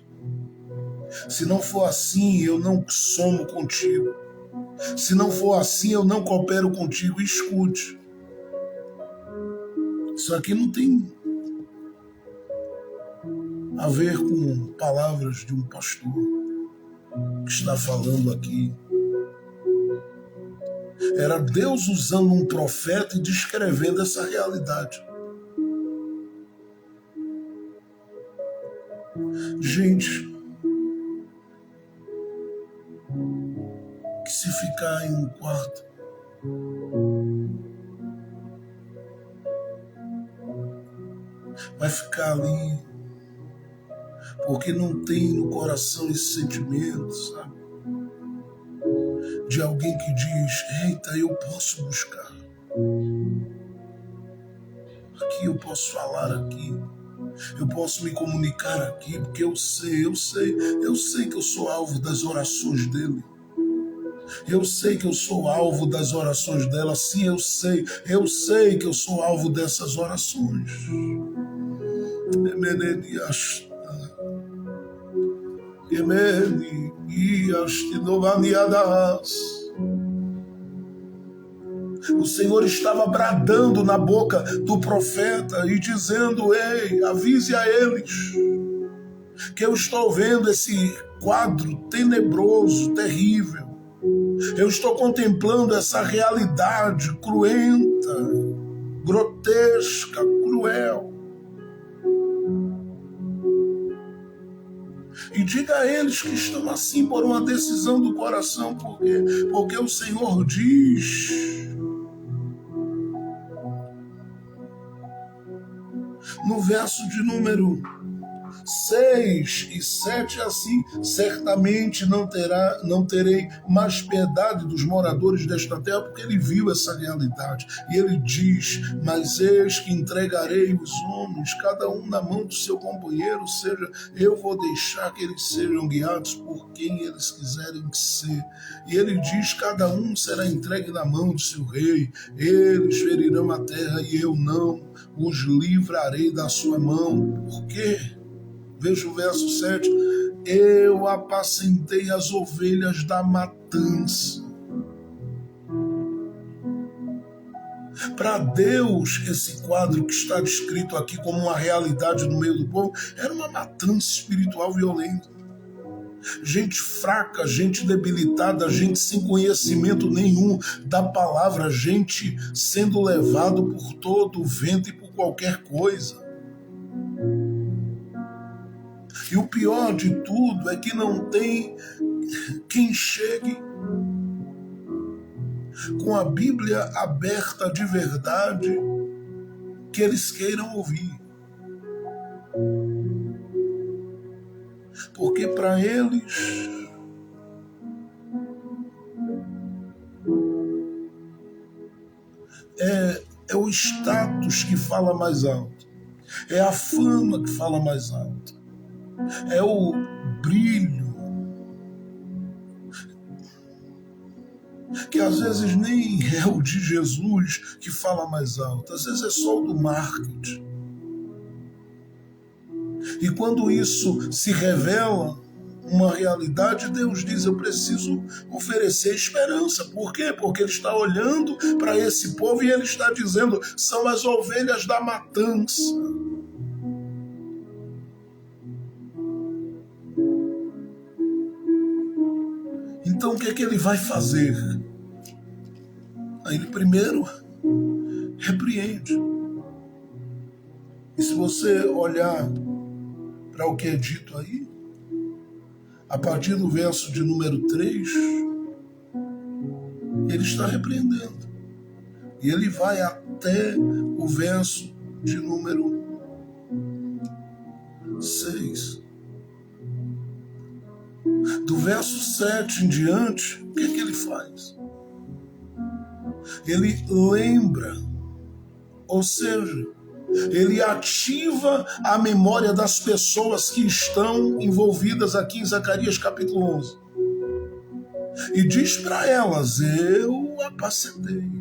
se não for assim eu não somo contigo, se não for assim eu não coopero contigo. Escute, isso aqui não tem a ver com palavras de um pastor que está falando aqui. Era Deus usando um profeta e descrevendo essa realidade. Gente, que se ficar em um quarto, vai ficar ali, porque não tem no coração esse sentimento, sabe? De alguém que diz, eita, eu posso buscar. Aqui eu posso falar aqui. Eu posso me comunicar aqui, porque eu sei que eu sou alvo das orações dele. Eu sei que eu sou alvo das orações dela. Sim, eu sei que eu sou alvo dessas orações. O Senhor estava bradando na boca do profeta e dizendo, ei, avise a eles que eu estou vendo esse quadro tenebroso, terrível. Eu estou contemplando essa realidade cruenta, grotesca, cruel. E diga a eles que estão assim por uma decisão do coração, porque o Senhor diz, no verso de número 6 e 7, assim, certamente não terei mais piedade dos moradores desta terra, porque ele viu essa realidade. E ele diz, mas eis que entregarei os homens, cada um na mão do seu companheiro, ou seja, eu vou deixar que eles sejam guiados por quem eles quiserem ser. E ele diz, cada um será entregue na mão do seu rei, eles ferirão a terra e eu não os livrarei da sua mão. Por quê? Veja o verso 7. Eu apacentei as ovelhas da matança. Para Deus, esse quadro que está descrito aqui como uma realidade no meio do povo, era uma matança espiritual violenta. Gente fraca, gente debilitada, gente sem conhecimento nenhum da palavra, gente sendo levado por todo o vento e por qualquer coisa. E o pior de tudo é que não tem quem chegue com a Bíblia aberta de verdade que eles queiram ouvir. Porque para eles é o status que fala mais alto, é a fama que fala mais alto, é o brilho, que às vezes nem é o de Jesus que fala mais alto, às vezes é só o do marketing. E quando isso se revela uma realidade, Deus diz, eu preciso oferecer esperança. Por quê? Porque Ele está olhando para esse povo e Ele está dizendo, são as ovelhas da matança. Então o que é que Ele vai fazer? Ele primeiro repreende. E se você olhar para o que é dito aí, a partir do verso de número 3, ele está repreendendo. E ele vai até o verso de número 6. Do verso 7 em diante, o que é que ele faz? Ele lembra, ou seja, ele ativa a memória das pessoas que estão envolvidas aqui em Zacarias capítulo 11. E diz para elas, eu apacentei,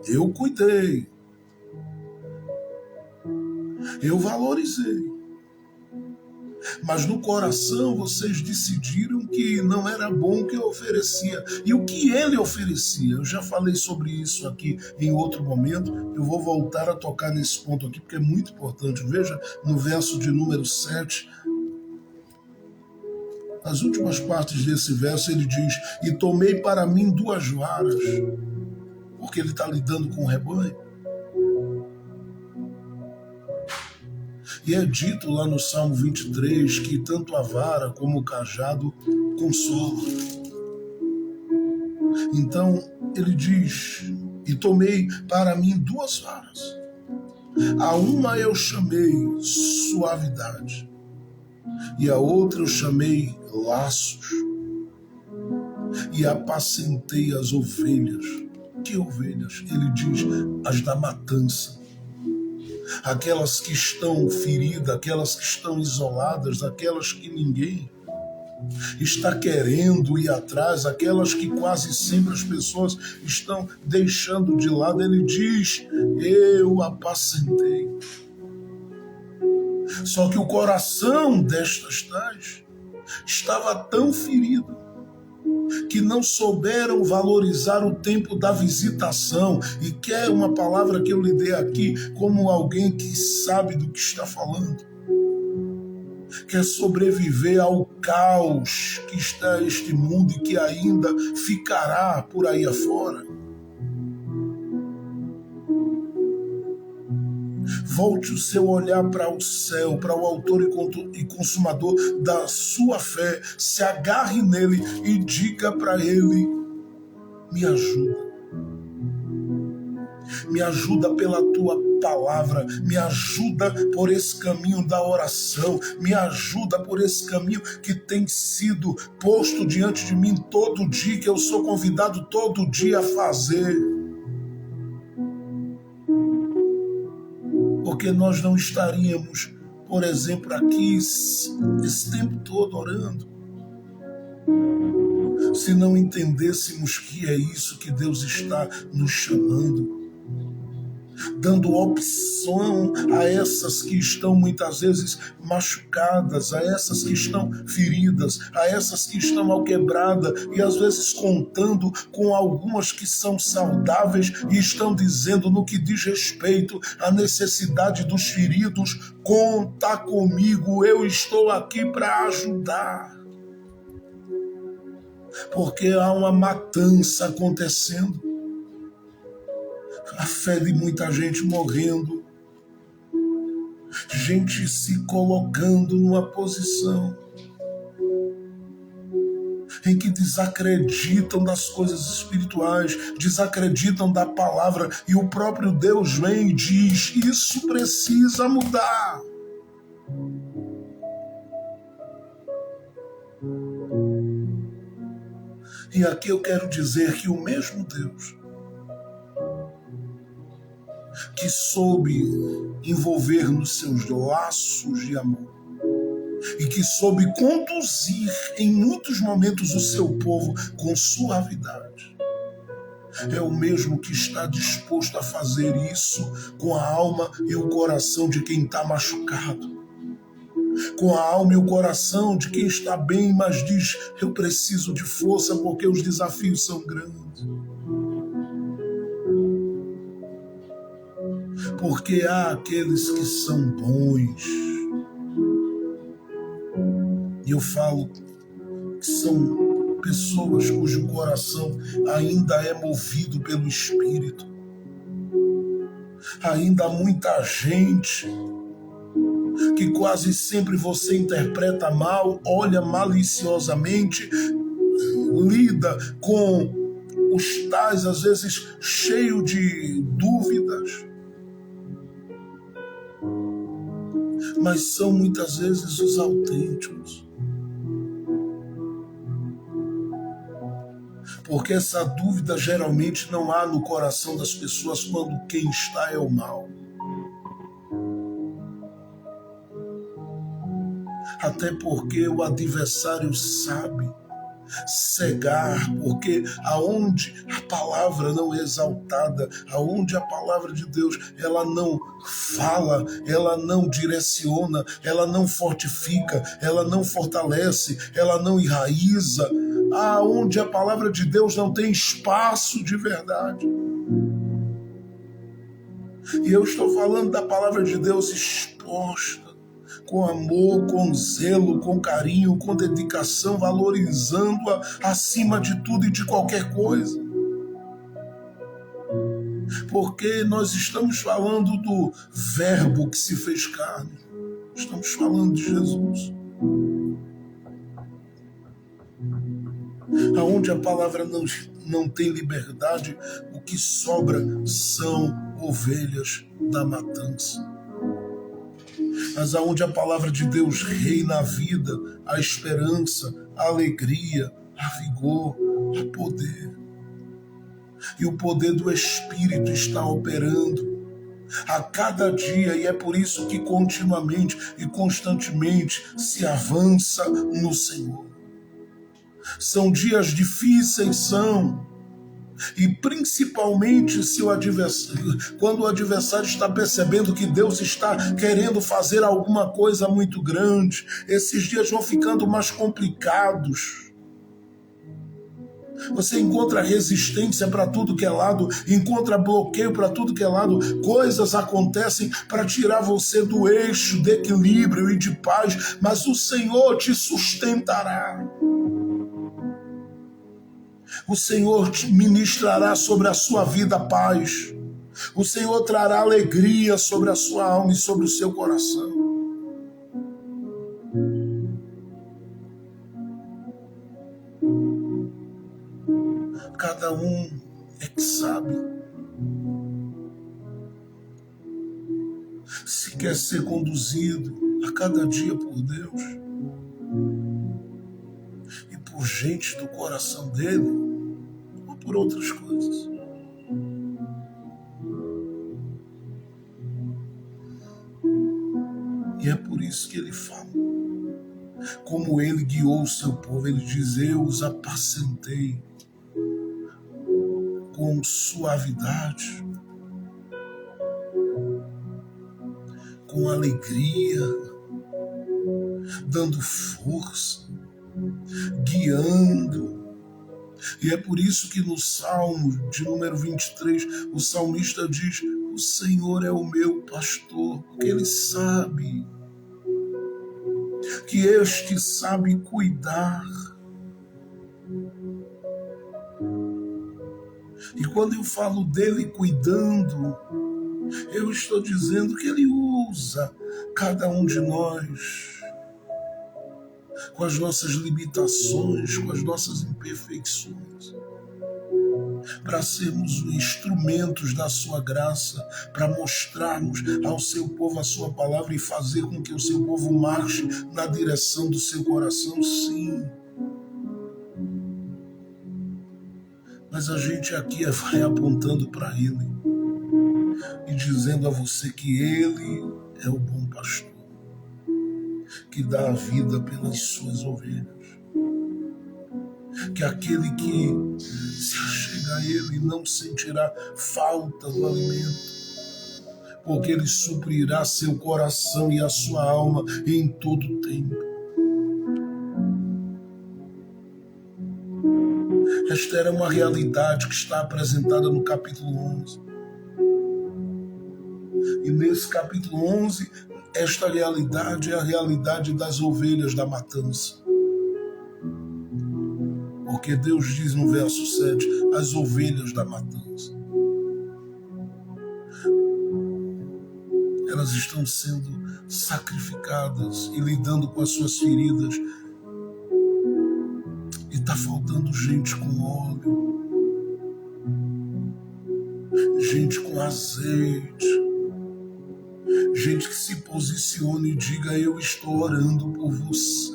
eu cuidei, eu valorizei. Mas no coração vocês decidiram que não era bom o que eu oferecia. E o que ele oferecia? Eu já falei sobre isso aqui em outro momento. Eu vou voltar a tocar nesse ponto aqui, porque é muito importante. Veja no verso de número 7. As últimas partes desse verso ele diz: e tomei para mim 2 varas. Porque ele está lidando com o rebanho. E é dito lá no Salmo 23 que tanto a vara como o cajado consolam. Então ele diz: e tomei para mim 2 varas. A uma eu chamei suavidade, e a outra eu chamei laços, e apacentei as ovelhas. Que ovelhas? Ele diz: as da matança. Aquelas que estão feridas, aquelas que estão isoladas, aquelas que ninguém está querendo ir atrás, aquelas que quase sempre as pessoas estão deixando de lado. Ele diz: eu apacentei. Só que o coração destas tais estava tão ferido que não souberam valorizar o tempo da visitação. E que é uma palavra que eu lhe dei aqui como alguém que sabe do que está falando. Quer sobreviver ao caos que está este mundo e que ainda ficará por aí afora. Volte o seu olhar para o céu, para o autor e consumador da sua fé. Se agarre nele e diga para ele: me ajuda. Me ajuda pela tua palavra, me ajuda por esse caminho da oração, me ajuda por esse caminho que tem sido posto diante de mim todo dia, que eu sou convidado todo dia a fazer. Porque nós não estaríamos, por exemplo, aqui esse tempo todo orando, se não entendêssemos que é isso que Deus está nos chamando, dando opção a essas que estão muitas vezes machucadas, a essas que estão feridas, a essas que estão alquebradas, e às vezes contando com algumas que são saudáveis e estão dizendo, no que diz respeito à necessidade dos feridos: conta comigo, eu estou aqui para ajudar. Porque há uma matança acontecendo, a fé de muita gente morrendo, gente se colocando numa posição em que desacreditam das coisas espirituais, desacreditam da palavra, e o próprio Deus vem e diz: isso precisa mudar. E aqui eu quero dizer que o mesmo Deus que soube envolver nos seus laços de amor e que soube conduzir em muitos momentos o seu povo com suavidade, é o mesmo que está disposto a fazer isso com a alma e o coração de quem está machucado, com a alma e o coração de quem está bem, mas diz: eu preciso de força porque os desafios são grandes. Porque há aqueles que são bons, e eu falo que são pessoas cujo coração ainda é movido pelo Espírito. Ainda há muita gente que quase sempre você interpreta mal, olha maliciosamente, lida com os tais, às vezes, cheio de dúvidas. Mas são muitas vezes os autênticos. Porque essa dúvida geralmente não há no coração das pessoas quando quem está é o mal. Até porque o adversário sabe cegar, porque aonde a palavra não é exaltada, aonde a palavra de Deus ela não fala, ela não direciona, ela não fortifica, ela não fortalece, ela não enraiza, aonde a palavra de Deus não tem espaço de verdade. E eu estou falando da palavra de Deus exposta, com amor, com zelo, com carinho, com dedicação, valorizando-a acima de tudo e de qualquer coisa. Porque nós estamos falando do Verbo que se fez carne. Estamos falando de Jesus. Aonde a palavra não tem liberdade, o que sobra são ovelhas da matança. Mas aonde a palavra de Deus reina a vida, a esperança, a alegria, a vigor, a poder. E o poder do Espírito está operando a cada dia, e é por isso que continuamente e constantemente se avança no Senhor. São dias difíceis, e principalmente se quando o adversário está percebendo que Deus está querendo fazer alguma coisa muito grande, esses dias vão ficando mais complicados. Você encontra resistência para tudo que é lado, encontra bloqueio para tudo que é lado, coisas acontecem para tirar você do eixo de equilíbrio e de paz, mas o Senhor te sustentará. O Senhor te ministrará sobre a sua vida paz. O Senhor trará alegria sobre a sua alma e sobre o seu coração. Cada um é que sabe se quer ser conduzido a cada dia por Deus e por gente do coração dele ou por outras coisas. E é por isso que ele fala. Como ele guiou o seu povo, ele diz: eu os apacentei com suavidade, com alegria, dando força, guiando. E é por isso que no Salmo de número 23, o salmista diz: o Senhor é o meu pastor, porque ele sabe que este sabe cuidar. E quando eu falo dele cuidando, eu estou dizendo que ele usa cada um de nós com as nossas limitações, com as nossas imperfeições, para sermos instrumentos da sua graça, para mostrarmos ao seu povo a sua palavra e fazer com que o seu povo marche na direção do seu coração, sim. Mas a gente aqui vai apontando para ele e dizendo a você que ele é o bom pastor, que dá a vida pelas suas ovelhas. Que aquele que se achega a ele não sentirá falta do alimento, porque ele suprirá seu coração e a sua alma em todo o tempo. Esta era uma realidade que está apresentada no capítulo 11. E nesse capítulo 11, esta realidade é a realidade das ovelhas da matança. Porque Deus diz no verso 7, as ovelhas da matança. Elas estão sendo sacrificadas e lidando com as suas feridas. E está faltando gente com óleo, gente com azeite, gente que se posicione e diga: eu estou orando por você.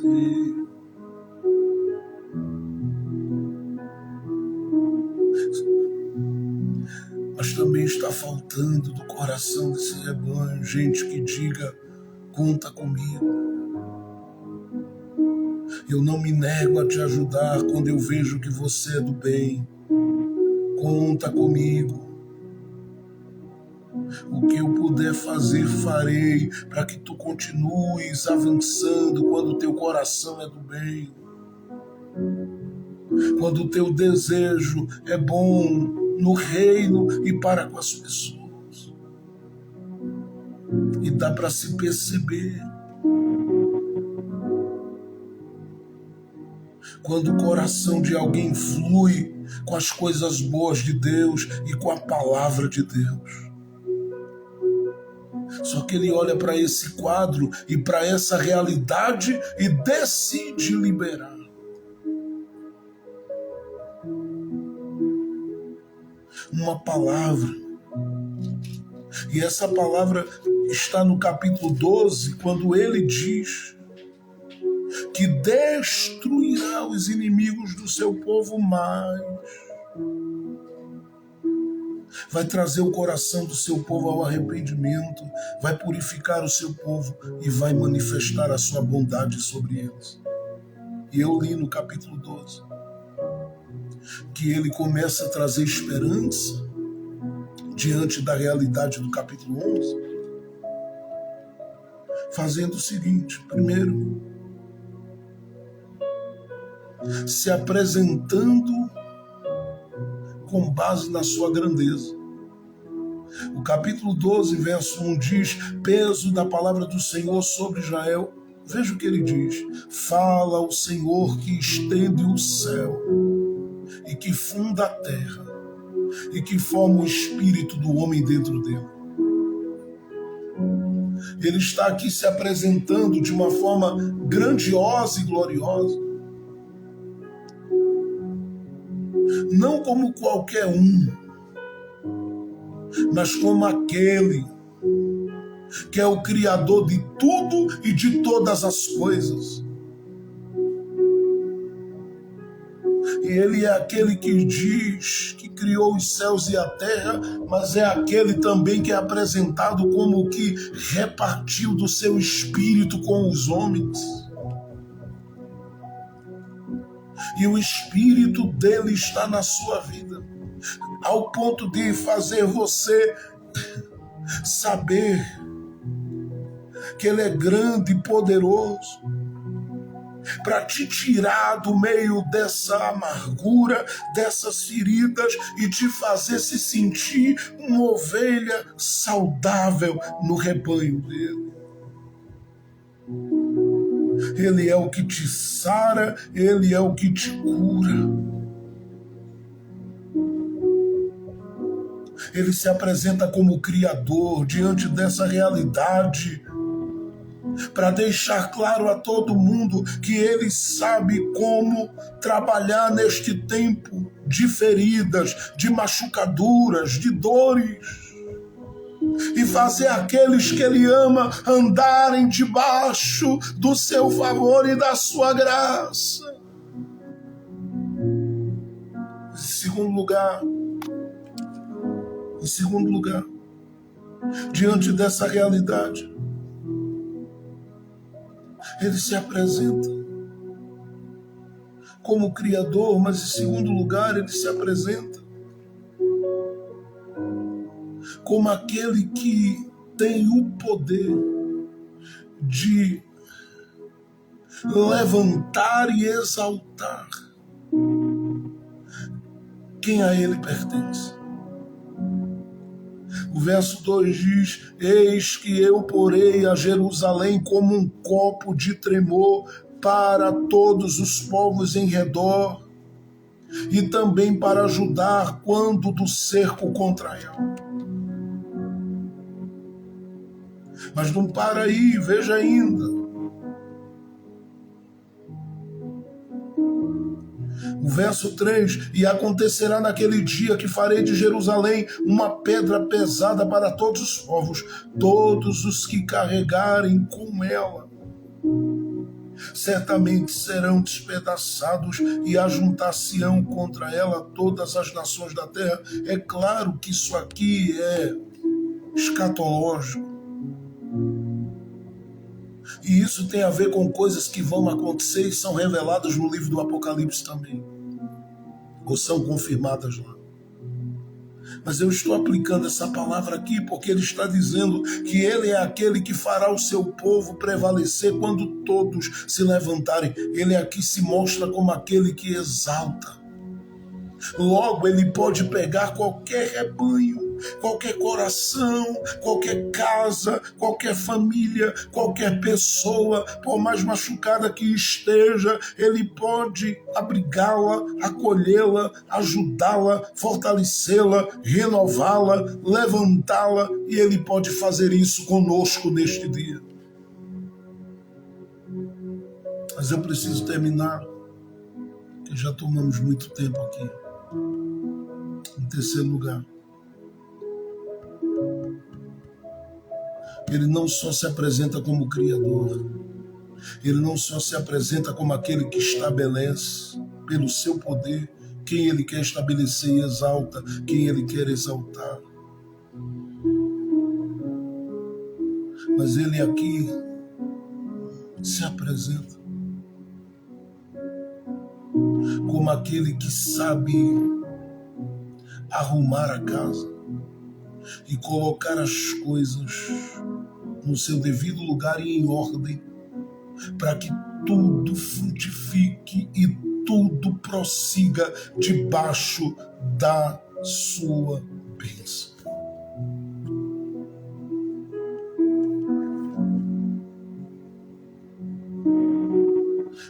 Mas também está faltando do coração desse rebanho gente que diga: conta comigo. Eu não me nego a te ajudar quando eu vejo que você é do bem. Conta comigo. O que eu puder fazer, farei, para que tu continues avançando quando o teu coração é do bem. Quando o teu desejo é bom no reino e para com as pessoas. E dá para se perceber. Quando o coração de alguém flui com as coisas boas de Deus e com a palavra de Deus. Só que ele olha para esse quadro e para essa realidade e decide liberar. Uma palavra. E essa palavra está no capítulo 12, quando ele diz que destruirá os inimigos do seu povo, mas vai trazer o coração do seu povo ao arrependimento, vai purificar o seu povo e vai manifestar a sua bondade sobre eles. E eu li no capítulo 12 que ele começa a trazer esperança diante da realidade do capítulo 11, fazendo o seguinte: primeiro, se apresentando com base na sua grandeza. O capítulo 12, verso 1 diz: peso da palavra do Senhor sobre Israel. Veja o que ele diz: fala o Senhor que estende o céu e que funda a terra e que forma o espírito do homem dentro dele. Ele está aqui se apresentando de uma forma grandiosa e gloriosa. Não como qualquer um, mas como aquele que é o Criador de tudo e de todas as coisas. E ele é aquele que diz que criou os céus e a terra, mas é aquele também que é apresentado como o que repartiu do seu espírito com os homens. E o espírito dele está na sua vida, ao ponto de fazer você saber que ele é grande e poderoso para te tirar do meio dessa amargura, dessas feridas e te fazer se sentir uma ovelha saudável no rebanho dele. Ele é o que te sara, ele é o que te cura. Ele se apresenta como Criador diante dessa realidade, para deixar claro a todo mundo que ele sabe como trabalhar neste tempo de feridas, de machucaduras, de dores, e fazer aqueles que ele ama andarem debaixo do seu favor e da sua graça. Em segundo lugar, diante dessa realidade, ele se apresenta como Criador, mas em segundo lugar ele se apresenta como aquele que tem o poder de levantar e exaltar quem a ele pertence. O verso 2 diz: eis que eu porei a Jerusalém como um copo de tremor para todos os povos em redor, e também para ajudar quando do cerco contra ela. Mas não para aí, veja ainda. O verso 3: e acontecerá naquele dia que farei de Jerusalém uma pedra pesada para todos os povos, todos os que carregarem com ela certamente serão despedaçados, e ajuntar-se-ão contra ela todas as nações da terra. É claro que isso aqui é escatológico. E isso tem a ver com coisas que vão acontecer e são reveladas no livro do Apocalipse também, ou são confirmadas lá. Mas eu estou aplicando essa palavra aqui porque ele está dizendo que ele é aquele que fará o seu povo prevalecer quando todos se levantarem. Ele aqui se mostra como aquele que exalta. Logo, ele pode pegar qualquer rebanho, qualquer coração, qualquer casa, qualquer família, qualquer pessoa, por mais machucada que esteja, ele pode abrigá-la, acolhê-la, ajudá-la, fortalecê-la, renová-la, levantá-la, e ele pode fazer isso conosco neste dia. Mas eu preciso terminar, porque já tomamos muito tempo aqui. Em terceiro lugar, ele não só se apresenta como Criador, ele não só se apresenta como aquele que estabelece pelo seu poder quem ele quer estabelecer e exalta quem ele quer exaltar. Mas ele aqui se apresenta como aquele que sabe arrumar a casa e colocar as coisas no seu devido lugar e em ordem, para que tudo frutifique e tudo prossiga debaixo da sua bênção.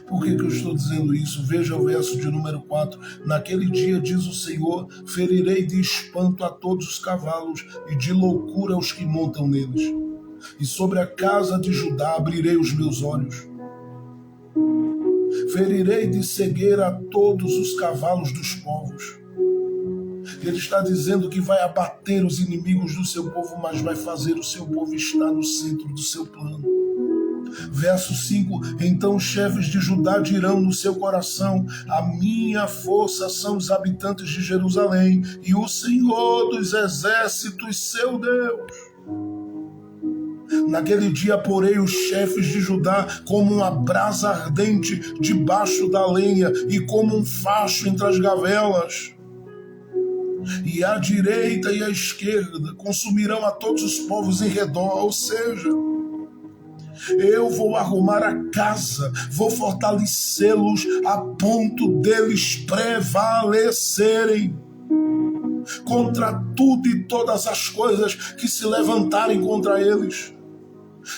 Por que eu estou dizendo isso? Veja o verso de número 4. Naquele dia, diz o Senhor, ferirei de espanto a todos os cavalos e de loucura aos que montam neles. E sobre a casa de Judá abrirei os meus olhos. Ferirei de cegueira a todos os cavalos dos povos. Ele está dizendo que vai abater os inimigos do seu povo, mas vai fazer o seu povo estar no centro do seu plano. Verso 5, então os chefes de Judá dirão no seu coração, a minha força são os habitantes de Jerusalém, e o Senhor dos exércitos, seu Deus. Naquele dia porei os chefes de Judá como uma brasa ardente debaixo da lenha, e como um facho entre as gavelas. E à direita e à esquerda consumirão a todos os povos em redor, ou seja, eu vou arrumar a casa, vou fortalecê-los a ponto deles prevalecerem contra tudo e todas as coisas que se levantarem contra eles.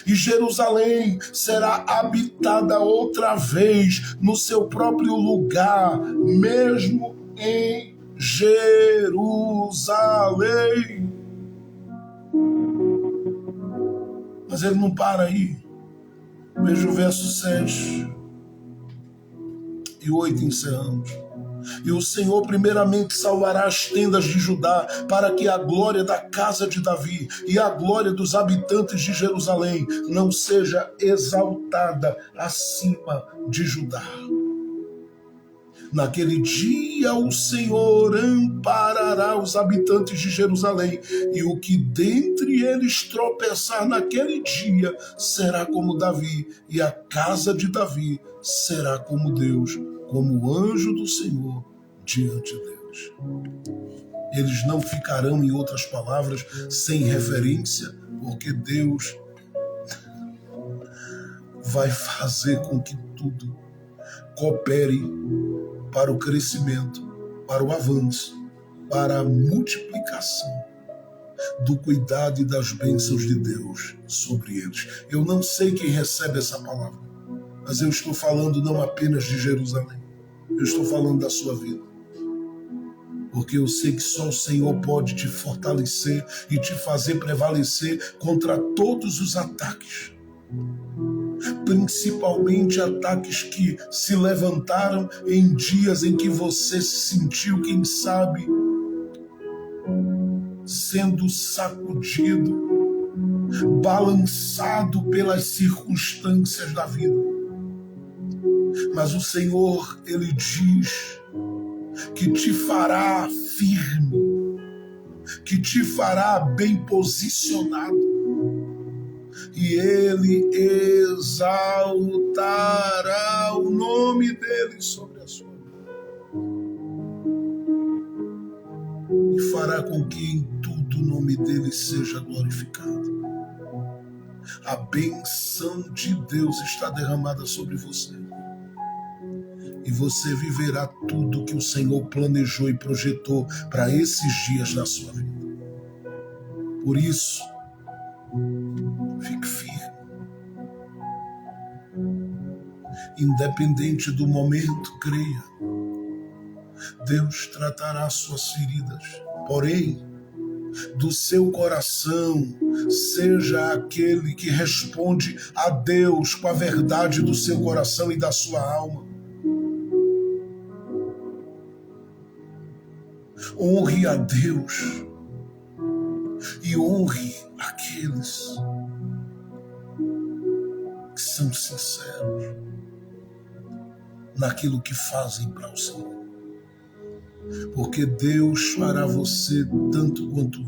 E Jerusalém será habitada outra vez no seu próprio lugar, mesmo em Jerusalém. Mas ele não para aí. Veja o verso 7 e 8, encerramos. E o Senhor primeiramente salvará as tendas de Judá, para que a glória da casa de Davi e a glória dos habitantes de Jerusalém não seja exaltada acima de Judá. Naquele dia o Senhor amparará os habitantes de Jerusalém, e o que dentre eles tropeçar naquele dia será como Davi, e a casa de Davi será como Deus, como o anjo do Senhor diante deles. Eles não ficarão, em outras palavras, sem referência, porque Deus vai fazer com que tudo coopere para o crescimento, para o avanço, para a multiplicação do cuidado e das bênçãos de Deus sobre eles. Eu não sei quem recebe essa palavra, mas eu estou falando não apenas de Jerusalém, eu estou falando da sua vida. Porque eu sei que só o Senhor pode te fortalecer e te fazer prevalecer contra todos os ataques. Principalmente ataques que se levantaram em dias em que você se sentiu, quem sabe, sendo sacudido, balançado pelas circunstâncias da vida. Mas o Senhor, Ele diz que te fará firme, que te fará bem posicionado, e Ele exaltará o nome dEle sobre a sua vida e fará com que em tudo o nome dEle seja glorificado. A bênção de Deus está derramada sobre você e você viverá tudo que o Senhor planejou e projetou para esses dias na sua vida. Por isso, fique firme. Independente do momento, creia. Deus tratará suas feridas. Porém, do seu coração, seja aquele que responde a Deus com a verdade do seu coração e da sua alma. Honre a Deus e honre aqueles que são sinceros naquilo que fazem para o Senhor. Porque Deus fará você, tanto quanto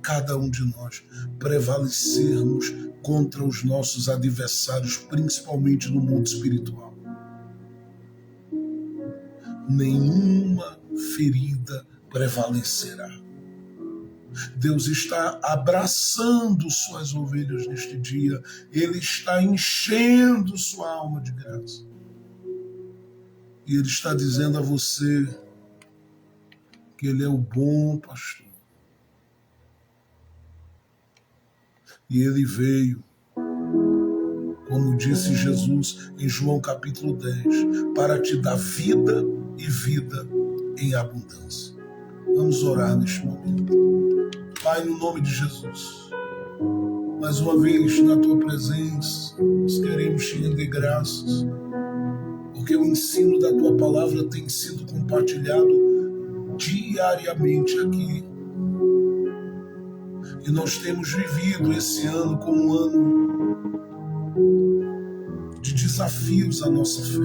cada um de nós, prevalecermos contra os nossos adversários, principalmente no mundo espiritual. Nenhuma ferida prevalecerá. Deus está abraçando suas ovelhas neste dia. Ele está enchendo sua alma de graça. E Ele está dizendo a você que Ele é o bom pastor. E Ele veio, como disse Jesus em João capítulo 10, para te dar vida e vida em abundância. Vamos orar neste momento. Pai, no nome de Jesus, mais uma vez na Tua presença, nós queremos te render graças, porque o ensino da Tua palavra tem sido compartilhado diariamente aqui. E nós temos vivido esse ano como um ano de desafios à nossa fé.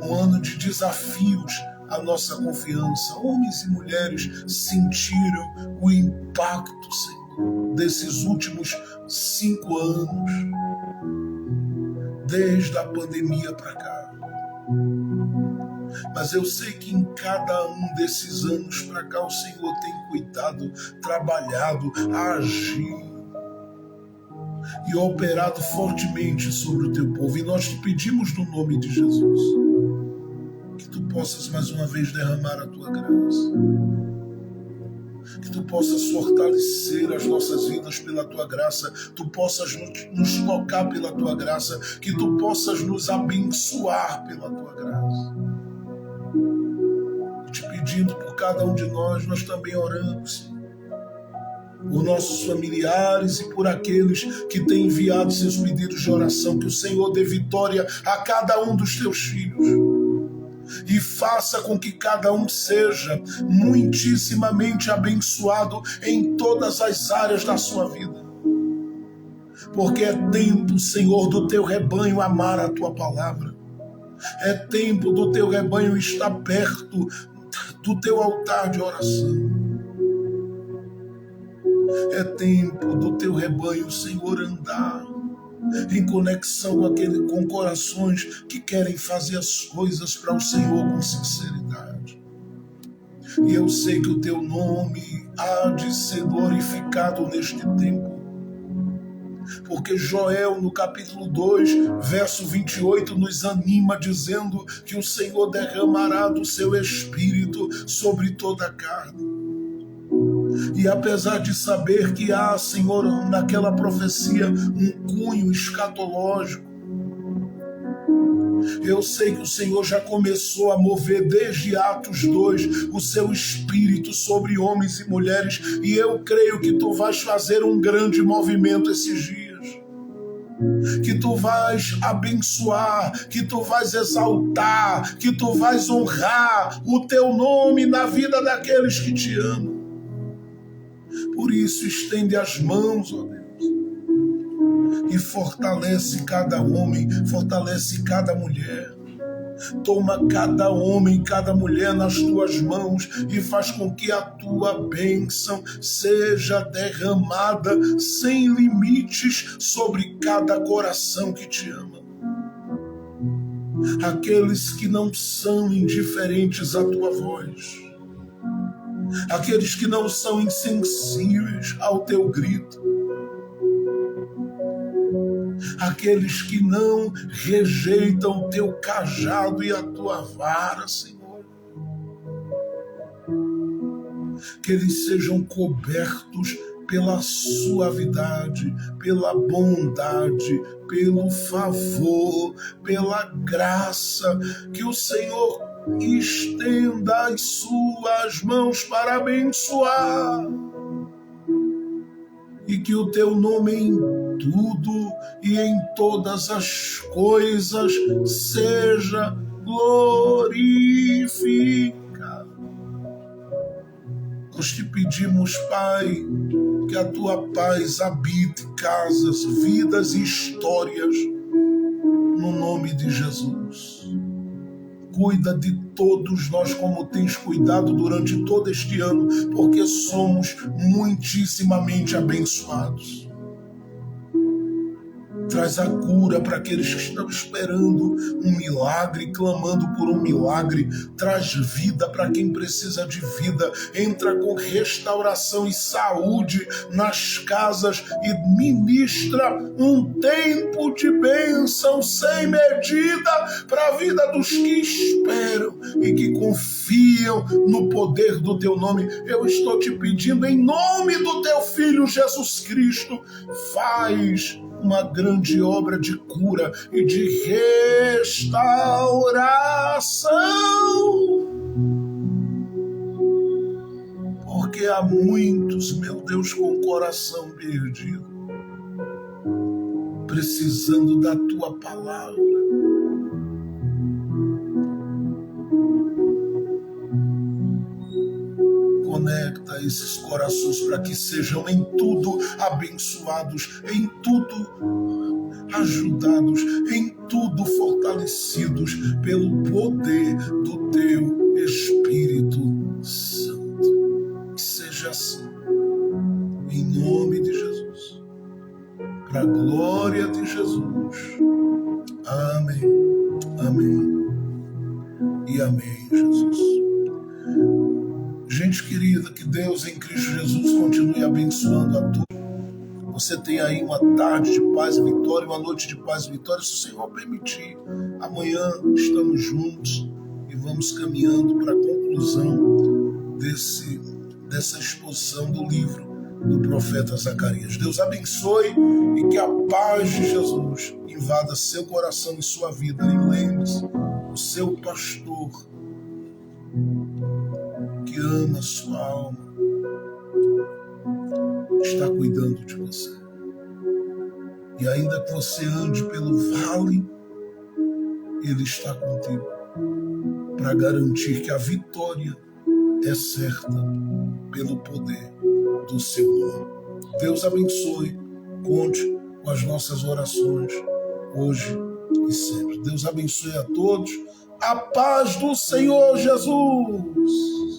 Um ano de desafios à nossa confiança. Homens e mulheres sentiram o impacto, Senhor, desses últimos 5 anos, desde a pandemia para cá. Mas eu sei que em cada um desses anos para cá o Senhor tem cuidado, trabalhado, agido e operado fortemente sobre o teu povo. E nós te pedimos no nome de Jesus que tu possas mais uma vez derramar a tua graça, que tu possas fortalecer as nossas vidas pela tua graça, tu possas nos tocar pela tua graça, que tu possas nos abençoar pela tua graça. Te pedindo por cada um de nós, nós também oramos, Senhor, por nossos familiares e por aqueles que têm enviado seus pedidos de oração, que o Senhor dê vitória a cada um dos teus filhos e faça com que cada um seja muitíssimamente abençoado em todas as áreas da sua vida. Porque é tempo, Senhor, do teu rebanho amar a tua palavra. É tempo do teu rebanho estar perto do teu altar de oração. É tempo do teu rebanho, Senhor, andar em conexão com corações que querem fazer as coisas para o Senhor com sinceridade. E eu sei que o teu nome há de ser glorificado neste tempo. Porque Joel, no capítulo 2, verso 28, nos anima dizendo que o Senhor derramará do seu Espírito sobre toda a carne. E apesar de saber que há, Senhor, naquela profecia um cunho escatológico, eu sei que o Senhor já começou a mover desde Atos 2 o seu Espírito sobre homens e mulheres, e eu creio que tu vais fazer um grande movimento esses dias, que tu vais abençoar, que tu vais exaltar, que tu vais honrar o teu nome na vida daqueles que te amam. Por isso, estende as mãos, ó Deus, e fortalece cada homem, fortalece cada mulher, Toma cada homem, cada mulher nas tuas mãos e faz com que a tua bênção seja derramada sem limites sobre cada coração que te ama. Aqueles que não são indiferentes à tua voz, aqueles que não são insensíveis ao teu grito, aqueles que não rejeitam o teu cajado e a tua vara, Senhor. Que eles sejam cobertos pela suavidade, pela bondade, pelo favor, pela graça, que o Senhor estenda as suas mãos para abençoar, e que o teu nome em tudo e em todas as coisas seja glorificado. Nós te pedimos, Pai, que a tua paz habite casas, vidas e histórias, no nome de Jesus. Cuida de todos nós como tens cuidado durante todo este ano, porque somos muitíssimamente abençoados. Traz a cura para aqueles que estão esperando um milagre, clamando por um milagre. Traz vida para quem precisa de vida. Entra com restauração e saúde nas casas e ministra um tempo de bênção sem medida para a vida dos que esperam e que confiam no poder do teu nome. Eu estou te pedindo em nome do teu Filho Jesus Cristo, faz uma grande obra de cura e de restauração. Porque há muitos, meu Deus, com o coração perdido, precisando da tua palavra. Conecta esses corações para que sejam em tudo abençoados, em tudo ajudados, em tudo fortalecidos pelo poder do teu Espírito Santo. Que seja assim, em nome de Jesus, para a glória de Jesus. Amém, amém e amém, Jesus. Gente querida, que Deus em Cristo Jesus continue abençoando a todos. Você tem aí uma tarde de paz e vitória, uma noite de paz e vitória, se o Senhor permitir. Amanhã estamos juntos e vamos caminhando para a conclusão dessa exposição do livro do profeta Zacarias. Deus abençoe e que a paz de Jesus invada seu coração e sua vida. E lembre-se, o seu pastor que ama a sua alma está cuidando de você. E ainda que você ande pelo vale, Ele está contigo para garantir que a vitória é certa pelo poder do seu nome. Deus abençoe. Conte com as nossas orações hoje e sempre. Deus abençoe a todos. A paz do Senhor Jesus.